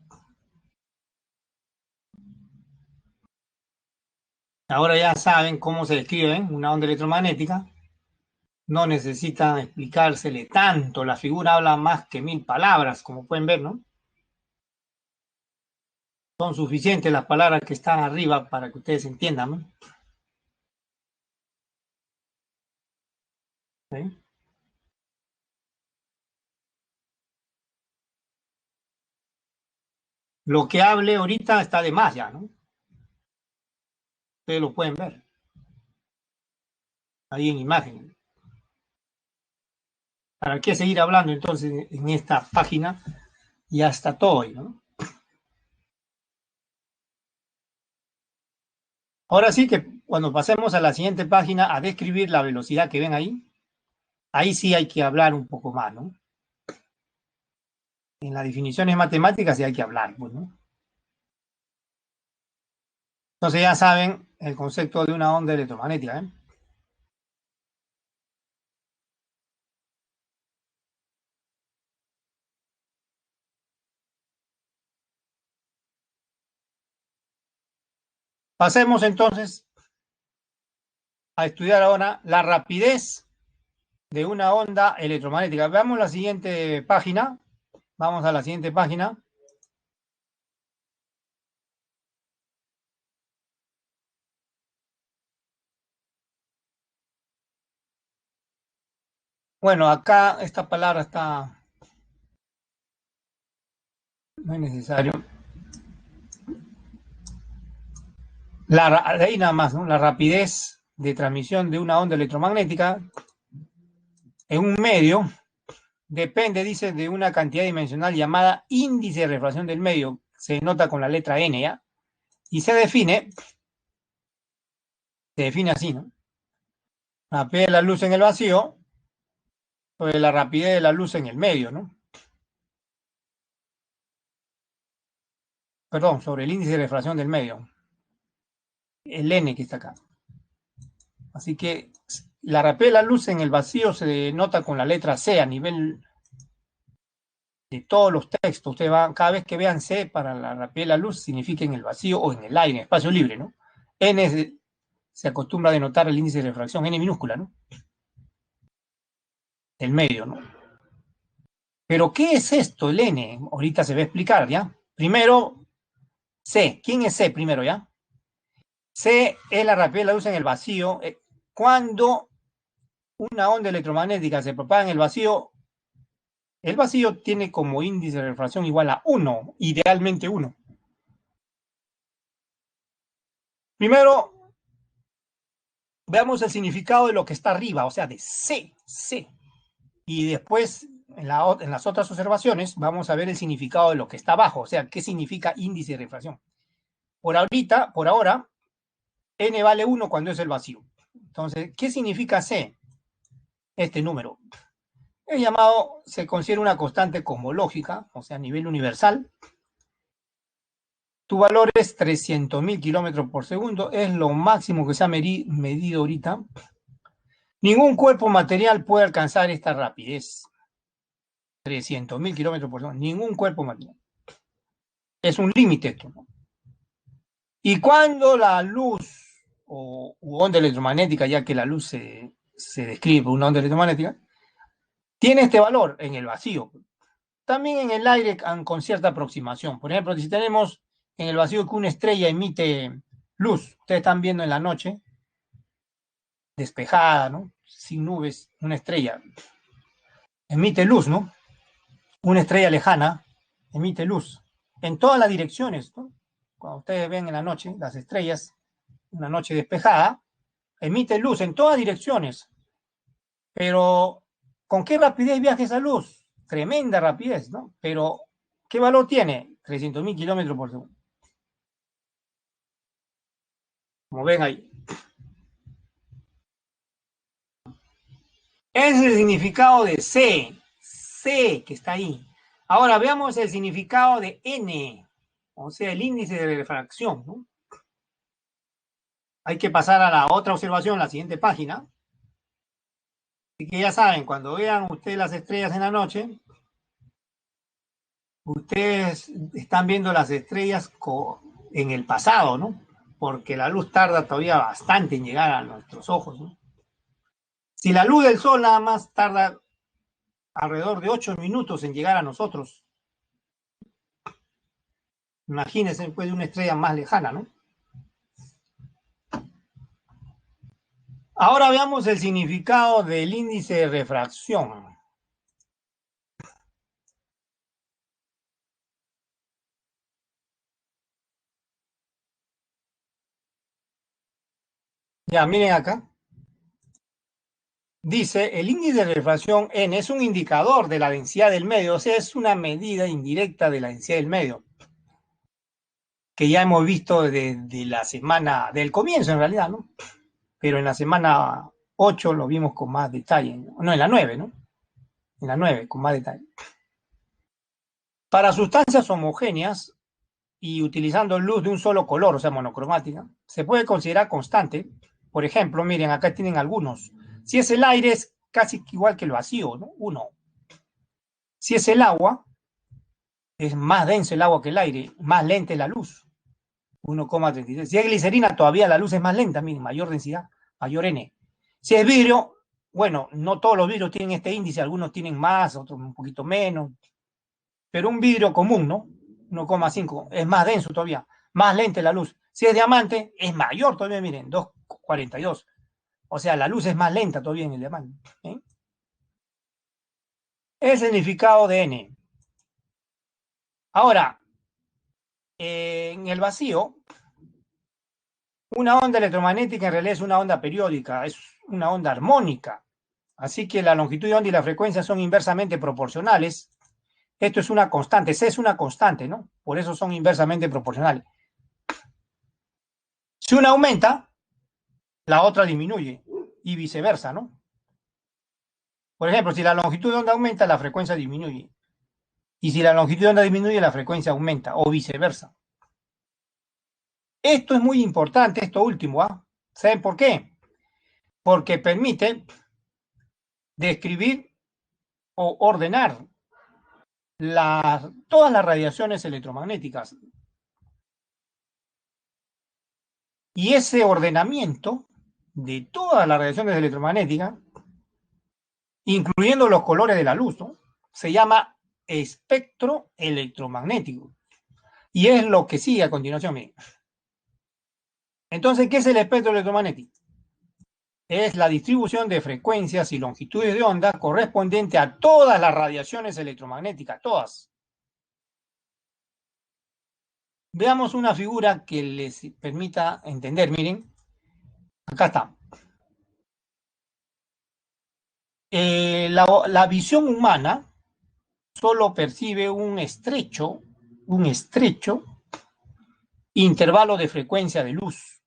Ahora ya saben cómo se describe una onda electromagnética. No necesitan explicársele tanto. La figura habla más que 1000 palabras, como pueden ver, ¿no? Son suficientes las palabras que están arriba para que ustedes entiendan, ¿no? ¿Sí? Lo que hable ahorita está de más ya, ¿no? Ustedes lo pueden ver ahí en imagen. ¿Para qué seguir hablando entonces en esta página? Ya está todo ahí, ¿no? Ahora sí que cuando pasemos a la siguiente página a describir la velocidad que ven ahí, ahí sí hay que hablar un poco más, ¿no? En las definiciones matemáticas sí hay que hablar, pues, ¿no? Entonces ya saben el concepto de una onda electromagnética, ¿eh? Pasemos entonces a estudiar ahora la rapidez de una onda electromagnética. Veamos la siguiente página. Vamos a la siguiente página. Bueno, acá esta palabra está, no es necesario. Ahí nada más, ¿no? La rapidez de transmisión de una onda electromagnética en un medio depende, dice, de una cantidad dimensional llamada índice de refracción del medio. Se nota con la letra N, ¿ya? Y se define así, ¿no? La rapidez de la luz en el vacío sobre la rapidez de la luz en el medio, ¿no? Perdón, sobre el índice de refracción del medio. El N que está acá. Así que la rapidez de la luz en el vacío se denota con la letra C a nivel de todos los textos. Ustedes van, cada vez que vean C para la rapidez de la luz, significa en el vacío o en el aire, en espacio libre, ¿no? Se acostumbra a denotar el índice de refracción, N minúscula, ¿no? El medio, ¿no? Pero, ¿qué es esto, el N? Ahorita se va a explicar, ¿ya? Primero, C. ¿Quién es C primero, ya? C es la rapidez de la luz en el vacío cuando una onda electromagnética se propaga en el vacío tiene como índice de refracción igual a 1, idealmente 1. Primero, veamos el significado de lo que está arriba, o sea, de C. Y después, en las otras observaciones, vamos a ver el significado de lo que está abajo, o sea, qué significa índice de refracción. Por ahora, n vale 1 cuando es el vacío. Entonces, ¿qué significa C? Este número. Es llamado, se considera una constante cosmológica, o sea, a nivel universal. Tu valor es 300.000 kilómetros por segundo, es lo máximo que se ha medido ahorita. Ningún cuerpo material puede alcanzar esta rapidez. 300.000 kilómetros por segundo. Ningún cuerpo material. Es un límite esto, ¿no? Y cuando la luz o onda electromagnética, ya que la luz se describe por una onda electromagnética, tiene este valor en el vacío. También en el aire con cierta aproximación. Por ejemplo, si tenemos en el vacío que una estrella emite luz, ustedes están viendo en la noche, despejada, ¿no? Sin nubes, una estrella emite luz, ¿no? Una estrella lejana emite luz en todas las direcciones, ¿no? Cuando ustedes ven en la noche las estrellas, una noche despejada, emite luz en todas direcciones. Pero, ¿con qué rapidez viaja esa luz? Tremenda rapidez, ¿no? Pero, ¿qué valor tiene? 300.000 kilómetros por segundo. Como ven ahí. Ese es el significado de C que está ahí. Ahora veamos el significado de N, o sea, el índice de refracción, ¿no? Hay que pasar a la otra observación, la siguiente página. Así que ya saben, cuando vean ustedes las estrellas en la noche, ustedes están viendo las estrellas en el pasado, ¿no? Porque la luz tarda todavía bastante en llegar a nuestros ojos, ¿no? Si la luz del sol nada más tarda alrededor de 8 minutos en llegar a nosotros, imagínense pues de una estrella más lejana, ¿no? Ahora veamos el significado del índice de refracción. Ya, miren acá. Dice, el índice de refracción N es un indicador de la densidad del medio, o sea, es una medida indirecta de la densidad del medio, que ya hemos visto desde la semana, del comienzo en realidad, ¿no? Pero en la semana 8 lo vimos con más detalle, no, en la 9, ¿no? En la 9 con más detalle. Para sustancias homogéneas y utilizando luz de un solo color, o sea, monocromática, se puede considerar constante. Por ejemplo, miren, acá tienen algunos. Si es el aire, es casi igual que el vacío, ¿no? 1. Si es el agua, es más denso el agua que el aire, más lenta es la luz, 1,36. Si es glicerina, todavía la luz es más lenta, miren, mayor densidad, mayor N. Si es vidrio, bueno, no todos los vidrios tienen este índice, algunos tienen más, otros un poquito menos, pero un vidrio común, ¿no? 1,5, es más denso todavía, más lenta la luz. Si es diamante, es mayor todavía, miren, 2,42. O sea, la luz es más lenta todavía en el diamante. ¿Eh? El significado de N. Ahora, en el vacío, una onda electromagnética en realidad es una onda periódica, es una onda armónica. Así que la longitud de onda y la frecuencia son inversamente proporcionales. Esto es una constante, C es una constante, ¿no? Por eso son inversamente proporcionales. Si una aumenta, la otra disminuye y viceversa, ¿no? Por ejemplo, si la longitud de onda aumenta, la frecuencia disminuye. Y si la longitud de onda disminuye, la frecuencia aumenta o viceversa. Esto es muy importante, esto último, ¿ah? ¿Saben por qué? Porque permite describir o ordenar todas las radiaciones electromagnéticas. Y ese ordenamiento de todas las radiaciones electromagnéticas, incluyendo los colores de la luz, ¿no? Se llama espectro electromagnético. Y es lo que sigue a continuación. Miren. Entonces, ¿qué es el espectro electromagnético? es la distribución de frecuencias y longitudes de onda correspondiente a todas las radiaciones electromagnéticas, todas. Veamos una figura que les permita entender. Miren, acá está. La visión humana solo percibe un estrecho intervalo de frecuencia de luz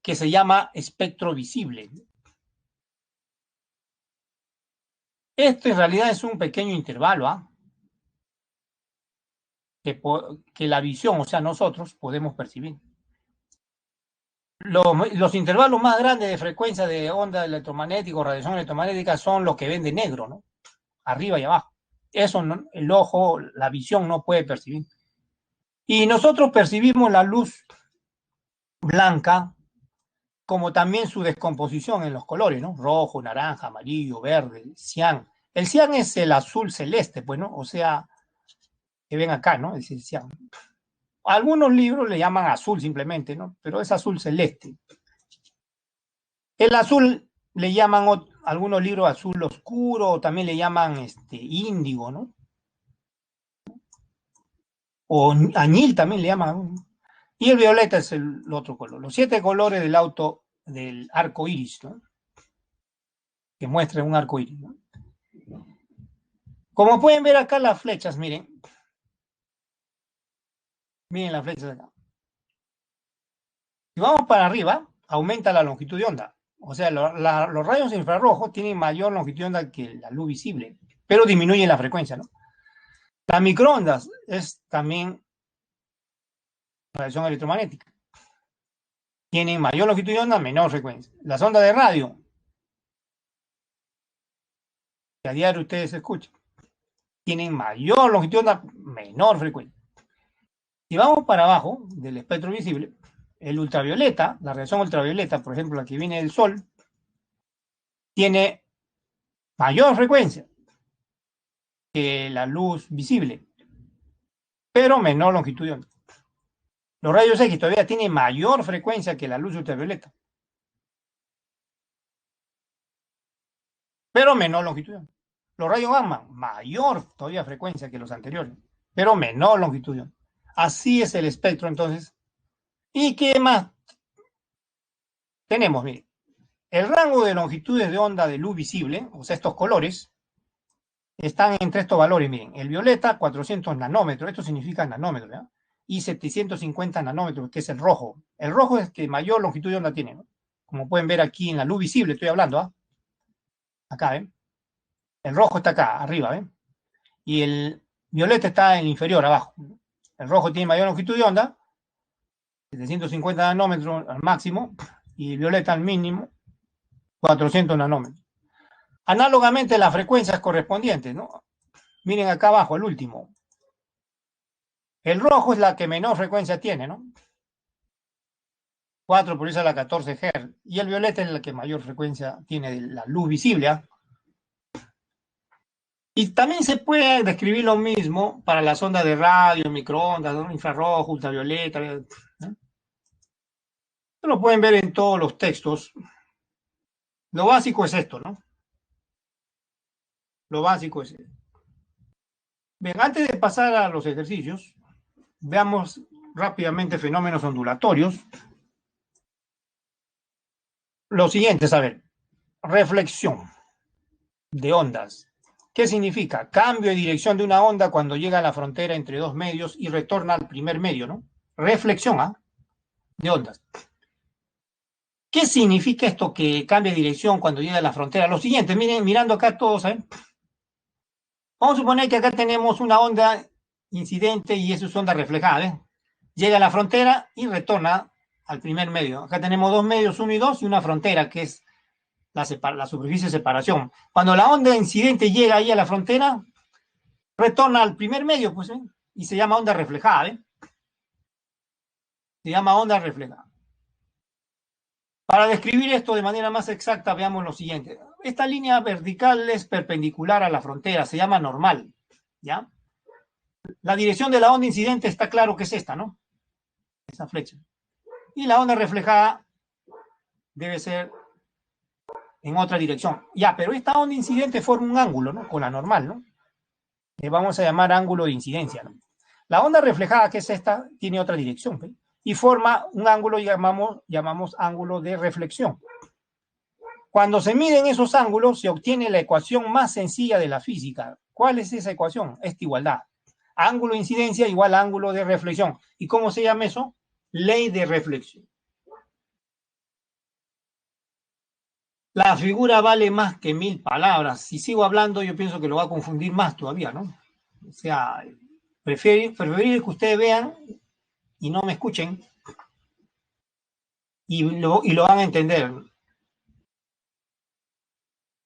que se llama espectro visible. Esto en realidad es un pequeño intervalo, que la visión, o sea, nosotros podemos percibir. Los intervalos más grandes de frecuencia de onda electromagnética o radiación electromagnética son los que ven de negro, ¿no? Arriba y abajo. Eso no, el ojo, la visión no puede percibir. Y nosotros percibimos la luz blanca como también su descomposición en los colores, ¿no? Rojo, naranja, amarillo, verde, cian. El cian es el azul celeste, pues, ¿no? O sea, que ven acá, ¿no? Es el cian. Algunos libros le llaman azul simplemente, ¿no? Pero es azul celeste. El azul le llaman algunos libros azul oscuro, o también le llaman índigo, ¿no? O añil también le llaman. Y el violeta es el otro color. Los 7 colores del arco iris, ¿no? Que muestra un arco iris, ¿no? Como pueden ver acá las flechas, miren. Miren las flechas acá. Si vamos para arriba, aumenta la longitud de onda. O sea, los rayos infrarrojos tienen mayor longitud de onda que la luz visible, pero disminuyen la frecuencia, ¿no? Las microondas es también radiación electromagnética. Tienen mayor longitud de onda, menor frecuencia. Las ondas de radio, que a diario ustedes escuchan, tienen mayor longitud de onda, menor frecuencia. Si vamos para abajo del espectro visible, el ultravioleta, la radiación ultravioleta, por ejemplo, la que viene del sol, tiene mayor frecuencia que la luz visible, pero menor longitud de onda. Los rayos X todavía tienen mayor frecuencia que la luz ultravioleta, pero menor longitud de onda. Los rayos gamma, mayor todavía frecuencia que los anteriores, pero menor longitud de onda. Así es el espectro, entonces. ¿Y qué más tenemos? Mire, el rango de longitudes de onda de luz visible, o sea, estos colores, están entre estos valores. Miren, el violeta, 400 nanómetros, esto significa nanómetros, ¿ya? Y 750 nanómetros, que es el rojo. El rojo es que mayor longitud de onda tiene, ¿no? Como pueden ver aquí en la luz visible, estoy hablando, ¿ah? Acá, ¿ven? El rojo está acá, arriba, ¿ven? Y el violeta está en el inferior, abajo. El rojo tiene mayor longitud de onda, 750 nanómetros al máximo, y el violeta al mínimo, 400 nanómetros. Análogamente, las frecuencias correspondientes, ¿no? Miren acá abajo, el último. El rojo es la que menor frecuencia tiene, ¿no? 4 por eso a la 14 Hz. Y el violeta es la que mayor frecuencia tiene de la luz visible, ¿eh? Y también se puede describir lo mismo para las ondas de radio, microondas, ¿no? Infrarrojo, ultravioleta, ¿no? Lo pueden ver en todos los textos. Lo básico es esto, ¿no? Lo básico es esto. Bien, antes de pasar a los ejercicios, veamos rápidamente fenómenos ondulatorios. Lo siguiente es, a ver, reflexión de ondas. ¿Qué significa? Cambio de dirección de una onda cuando llega a la frontera entre dos medios y retorna al primer medio, ¿no? Reflexión, ¿ah? De ondas. ¿Qué significa esto que cambia de dirección cuando llega a la frontera? Lo siguiente, miren, mirando acá todos, ¿saben? Vamos a suponer que acá tenemos una onda incidente y eso es onda reflejada, ¿eh? Llega a la frontera y retorna al primer medio. Acá tenemos dos medios, 1 y 2, y una frontera, que es la superficie de separación. Cuando la onda incidente llega ahí a la frontera, retorna al primer medio, pues, ¿eh? Y se llama onda reflejada, ¿eh? Se llama onda reflejada. Para describir esto de manera más exacta, veamos lo siguiente. Esta línea vertical es perpendicular a la frontera, se llama normal, ¿ya? La dirección de la onda incidente está claro que es esta, ¿no? Esa flecha. Y la onda reflejada debe ser en otra dirección. Ya, pero esta onda incidente forma un ángulo, ¿no? Con la normal, ¿no? Le vamos a llamar ángulo de incidencia, ¿no? La onda reflejada, que es esta, tiene otra dirección, ¿ve? Y forma un ángulo, llamamos ángulo de reflexión. Cuando se miden esos ángulos, se obtiene la ecuación más sencilla de la física. ¿Cuál es esa ecuación? Esta igualdad. Ángulo de incidencia igual a ángulo de reflexión. ¿Y cómo se llama eso? Ley de reflexión. La figura vale más que 1000 palabras. Si sigo hablando, yo pienso que lo va a confundir más todavía, ¿no? O sea, preferir que ustedes vean y no me escuchen y lo van a entender.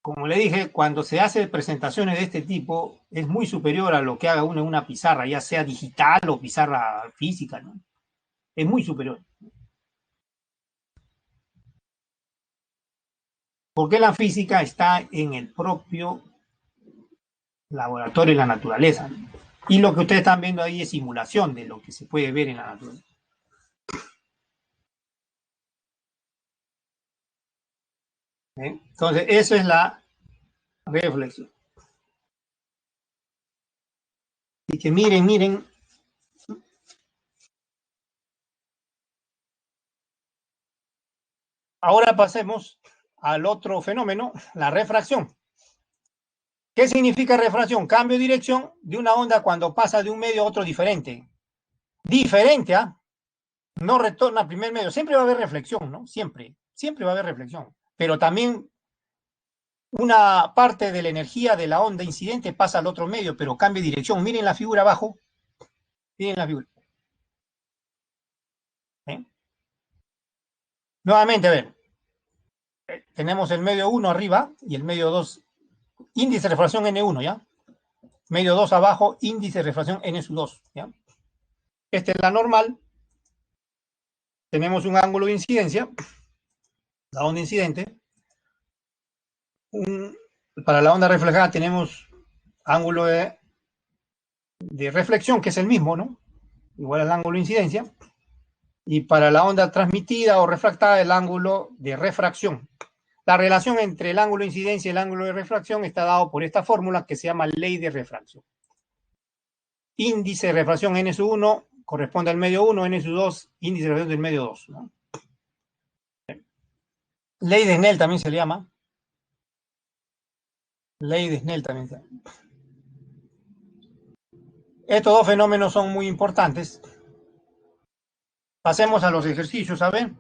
Como le dije, cuando se hace presentaciones de este tipo, es muy superior a lo que haga uno en una pizarra, ya sea digital o pizarra física, ¿no? Es muy superior. Porque la física está en el propio laboratorio de la naturaleza, ¿no? Y lo que ustedes están viendo ahí es simulación de lo que se puede ver en la naturaleza. ¿Eh? Entonces, eso es la reflexión. Y que miren. Ahora pasemos al otro fenómeno, la refracción. ¿Qué significa refracción? Cambio de dirección de una onda cuando pasa de un medio a otro diferente. Diferente, ¿ah? No retorna al primer medio. Siempre va a haber reflexión, ¿no? Siempre va a haber reflexión. Pero también una parte de la energía de la onda incidente pasa al otro medio, pero cambia de dirección. Miren la figura abajo. Miren la figura. ¿Eh? Nuevamente, a ver. Tenemos el medio 1 arriba y el medio 2. Índice de refracción N1, ¿ya? Medio 2 abajo, índice de refracción N2, ¿ya? Esta es la normal. Tenemos un ángulo de incidencia, la onda incidente. Para la onda reflejada tenemos ángulo de reflexión, que es el mismo, ¿no? Igual al ángulo de incidencia. Y para la onda transmitida o refractada, el ángulo de refracción. La relación entre el ángulo de incidencia y el ángulo de refracción está dado por esta fórmula que se llama ley de refracción. Índice de refracción N1 corresponde al medio 1, N2, índice de refracción del medio 2, ¿no? Ley de Snell también se le llama. Ley de Snell también se llama. Estos dos fenómenos son muy importantes. Pasemos a los ejercicios, a ver.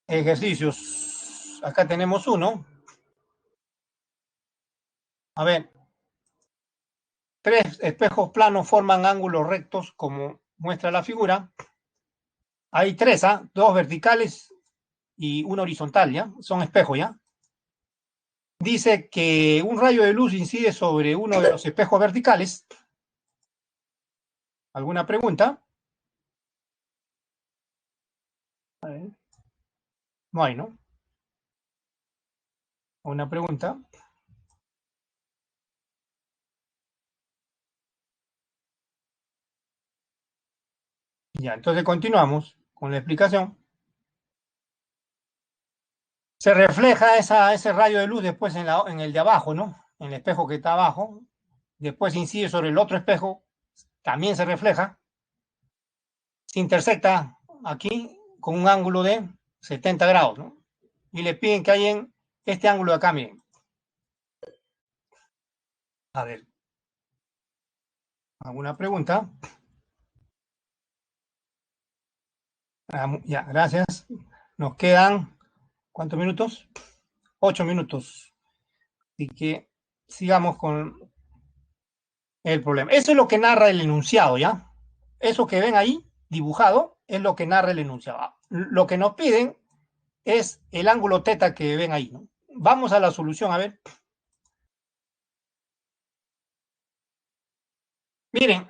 Ejercicios. Acá tenemos uno. A ver. 3 espejos planos forman ángulos rectos, como muestra la figura. Hay 3, ¿ah? 2 verticales y 1 horizontal, ¿ya? Son espejos, ¿ya? Dice que un rayo de luz incide sobre uno de los espejos verticales. ¿Alguna pregunta? A ver. No hay, ¿no? ¿Una pregunta? Ya, entonces continuamos con la explicación. Se refleja ese rayo de luz después en el de abajo, ¿no? En el espejo que está abajo. Después incide sobre el otro espejo, también se refleja. Se intersecta aquí con un ángulo de 70 grados, ¿no? Y le piden que hay en este ángulo de acá, miren. A ver, ¿alguna pregunta? Ya, gracias. Nos quedan, ¿cuántos minutos? 8 minutos. Así que sigamos con el problema. Eso es lo que narra el enunciado, ¿ya? Eso que ven ahí dibujado es lo que narra el enunciado. Lo que nos piden es el ángulo teta que ven ahí, ¿no? Vamos a la solución, a ver. Miren,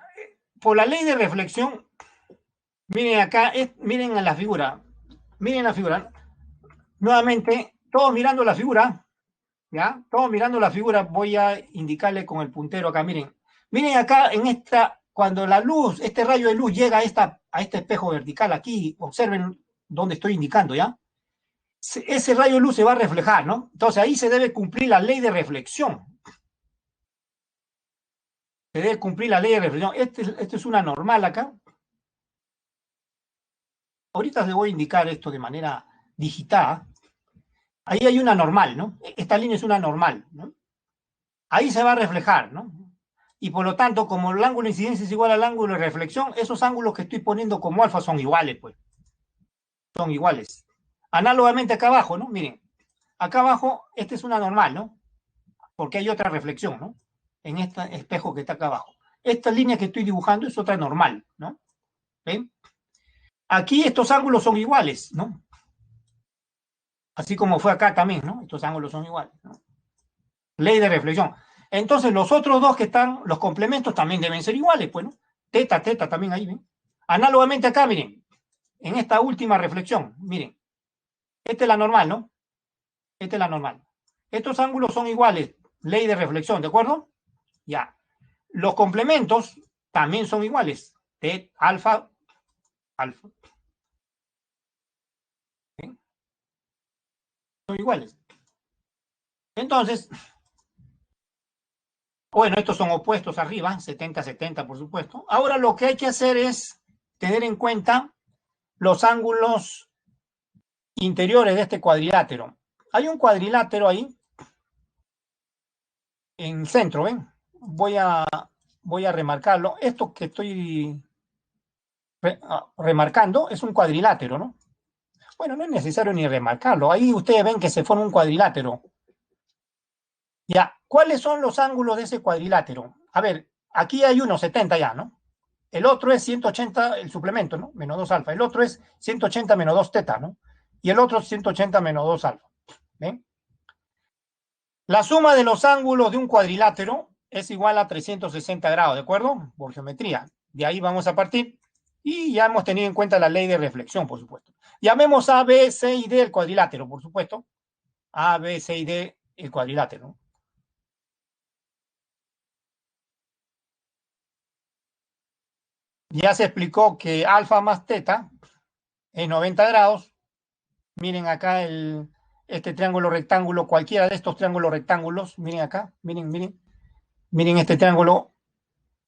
por la ley de reflexión, miren acá, miren a la figura. Miren la figura. Nuevamente, todos mirando la figura, ¿ya? Todos mirando la figura, voy a indicarle con el puntero acá, miren. Miren acá en esta, cuando la luz, este rayo de luz llega a este espejo vertical aquí, observen dónde estoy indicando, ¿ya? ese rayo de luz se va a reflejar, ¿no? Entonces ahí se debe cumplir la ley de reflexión. Se debe cumplir la ley de reflexión. Este es una normal acá. Ahorita les voy a indicar esto de manera digitada. Ahí hay una normal, ¿no? Esta línea es una normal, ¿no? Ahí se va a reflejar, ¿no? Y por lo tanto, como el ángulo de incidencia es igual al ángulo de reflexión, esos ángulos que estoy poniendo como alfa son iguales, pues. Son iguales. Análogamente acá abajo, ¿no? Miren, acá abajo, esta es una normal, ¿no? Porque hay otra reflexión, ¿no? En este espejo que está acá abajo. Esta línea que estoy dibujando es otra normal, ¿no? ¿Ven? Aquí estos ángulos son iguales, ¿no? Así como fue acá también, ¿no? Estos ángulos son iguales, ¿no? Ley de reflexión. Entonces, los otros dos que están, los complementos también deben ser iguales, pues, ¿no? Teta, teta también ahí, ¿ven? Análogamente acá, miren, en esta última reflexión, miren, esta es la normal, ¿no? Esta es la normal. Estos ángulos son iguales, ley de reflexión, ¿de acuerdo? Ya. Los complementos también son iguales, alfa, alfa. ¿Ven? Son iguales. Entonces, bueno, estos son opuestos arriba, 70-70, por supuesto. Ahora lo que hay que hacer es tener en cuenta los ángulos interiores de este cuadrilátero. Hay un cuadrilátero ahí en el centro, ¿ven? Voy a remarcarlo. Esto que estoy remarcando es un cuadrilátero, ¿no? Bueno, no es necesario ni remarcarlo. Ahí ustedes ven que se forma un cuadrilátero. Ya, ¿cuáles son los ángulos de ese cuadrilátero? A ver, aquí hay uno 70 ya, ¿no? El otro es 180, el suplemento, ¿no? Menos 2 alfa. El otro es 180 menos 2 teta, ¿no? Y el otro 180 menos 2 alfa. ¿Ven? La suma de los ángulos de un cuadrilátero es igual a 360 grados, ¿de acuerdo? Por geometría. De ahí vamos a partir. Y ya hemos tenido en cuenta la ley de reflexión, por supuesto. Llamemos A, B, C y D el cuadrilátero, por supuesto. A, B, C y D el cuadrilátero. Ya se explicó que alfa más teta es 90 grados. Miren acá este triángulo rectángulo, cualquiera de estos triángulos rectángulos. Miren acá, miren. Miren este triángulo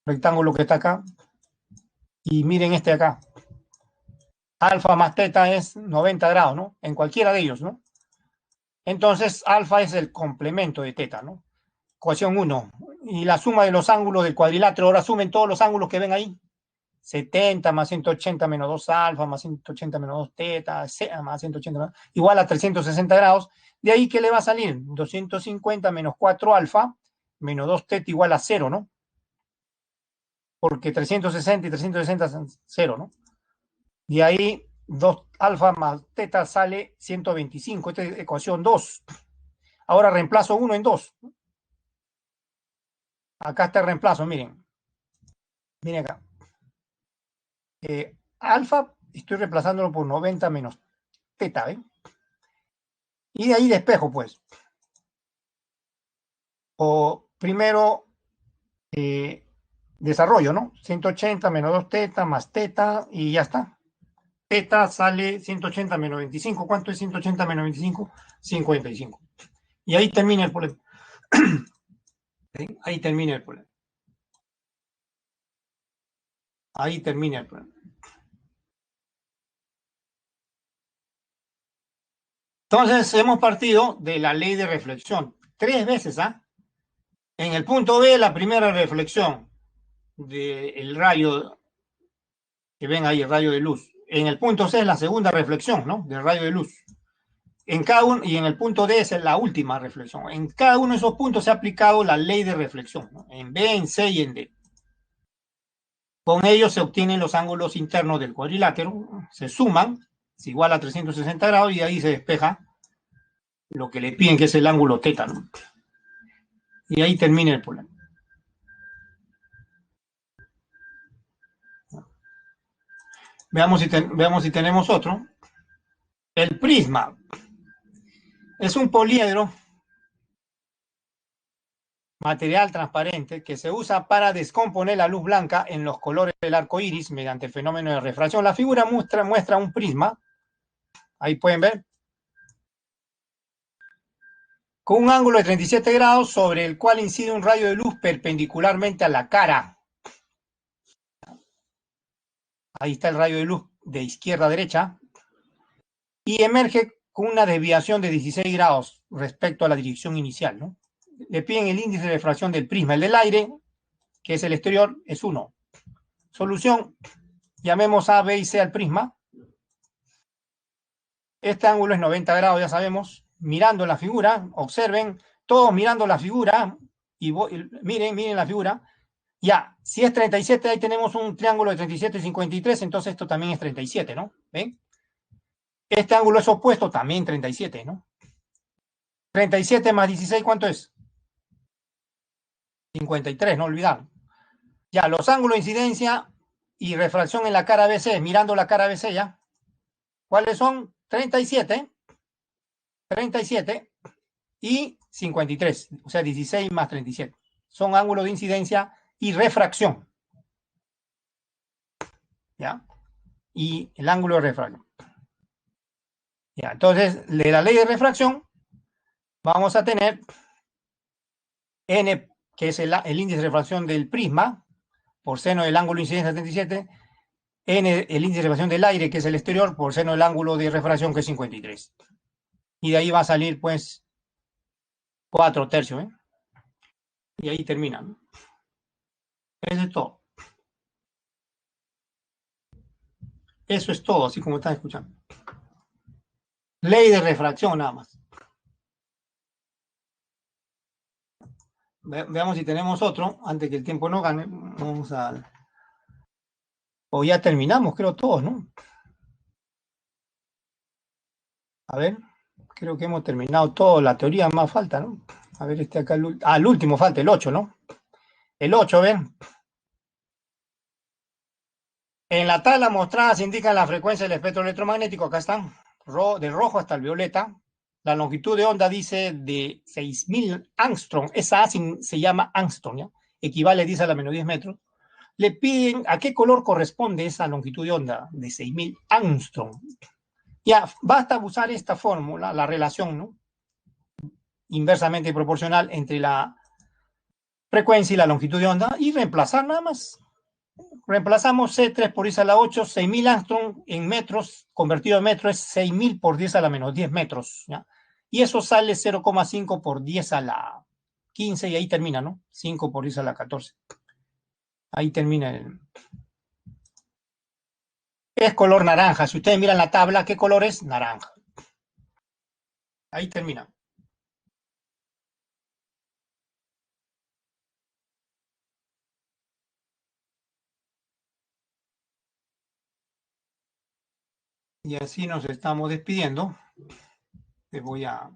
rectángulo que está acá. Y miren este acá. Alfa más teta es 90 grados, ¿no? En cualquiera de ellos, ¿no? Entonces, alfa es el complemento de teta, ¿no? Ecuación 1. Y la suma de los ángulos del cuadrilátero, ahora sumen todos los ángulos que ven ahí. 70 más 180 menos 2 alfa más 180 menos 2 teta, más 180 igual a 360 grados. De ahí, ¿qué le va a salir? 250 menos 4 alfa menos 2 teta igual a 0, ¿no? Porque 360 y 360 son 0, ¿no? Y ahí 2 alfa más teta sale 125. Esta es ecuación 2. Ahora reemplazo 1 en 2. Acá está el reemplazo, miren. Miren acá. Alfa estoy reemplazándolo por 90 menos teta, ¿ven? Y de ahí despejo, pues. O primero desarrollo, ¿no? 180 menos 2 teta más teta y ya está. Teta sale 180 menos 25. ¿Cuánto es 180 menos 25? 55. Y ahí termina el problema. Ahí termina el problema. Ahí termina el problema. Entonces, hemos partido de la ley de reflexión 3 veces, ¿ah? En el punto B, la primera reflexión del rayo, que ven ahí, el rayo de luz. En el punto C es la segunda reflexión, ¿no? Del rayo de luz. En cada uno, y en el punto D es la última reflexión. En cada uno de esos puntos se ha aplicado la ley de reflexión, ¿no? En B, en C y en D. Con ellos se obtienen los ángulos internos del cuadrilátero, se suman, es igual a 360 grados y ahí se despeja lo que le piden, que es el ángulo teta, ¿no? Y ahí termina el problema. Veamos si tenemos otro. El prisma es un poliedro, material transparente, que se usa para descomponer la luz blanca en los colores del arco iris mediante el fenómeno de refracción. La figura muestra un prisma. Ahí pueden ver. con un ángulo de 37 grados sobre el cual incide un rayo de luz perpendicularmente a la cara. Ahí está el rayo de luz de izquierda a derecha. Y emerge con una desviación de 16 grados respecto a la dirección inicial, ¿no? Le piden el índice de refracción del prisma. El del aire, que es el exterior, es 1. Solución, llamemos A, B y C al prisma. Este ángulo es 90 grados, ya sabemos. Mirando la figura, observen, todos mirando la figura, y miren la figura. Ya, si es 37, ahí tenemos un triángulo de 37 y 53, entonces esto también es 37, ¿no? ¿Ven? Este ángulo es opuesto, también 37, ¿no? 37 más 16, ¿cuánto es? 53, no olvidar. Ya, los ángulos de incidencia y refracción en la cara BC, mirando la cara BC, ¿ya? ¿Cuáles son? 37 y 53, o sea, 16 más 37. Son ángulos de incidencia y refracción, ¿ya? Y el ángulo de refracción. Ya, entonces, de la ley de refracción, vamos a tener N, que es el índice de refracción del prisma, por seno del ángulo de incidencia 37, N, el índice de refracción del aire, que es el exterior, por seno del ángulo de refracción, que es 53. Y de ahí va a salir, pues, 4 tercios, ¿eh? Y ahí termina, ¿no? Eso es todo. Eso es todo, así como están escuchando. Ley de refracción, nada más. Veamos si tenemos otro, antes que el tiempo no gane. Vamos a... O ya terminamos, creo, todos, ¿no? A ver, creo que hemos terminado todo. La teoría más falta, ¿no? A ver, acá, el último falta, el 8, ¿no? El 8, ven. En la tabla mostrada se indica la frecuencia del espectro electromagnético. Acá están, del rojo hasta el violeta. La longitud de onda dice de 6.000 angstrom. Esa A se llama angstrom, ¿ya? Equivale a 10 a la menos 10 metros. Le piden a qué color corresponde esa longitud de onda de 6.000 angstrom. Ya, basta usar esta fórmula, la relación, ¿no? Inversamente proporcional entre la frecuencia y la longitud de onda, y reemplazar nada más. Reemplazamos C3 por 10 a la 8, 6.000 angstrom en metros, convertido a metros es 6.000 por 10 a la menos 10 metros, ¿ya? Y eso sale 0,5 por 10 a la 15 y ahí termina, ¿no? 5 por 10 a la 14. Ahí termina el... Es color naranja. Si ustedes miran la tabla, ¿qué color es? Naranja. Ahí termina. Y así nos estamos despidiendo. Les voy a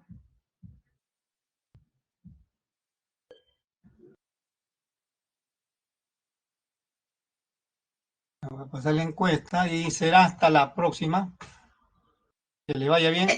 pasar la encuesta y será hasta la próxima. Que le vaya bien.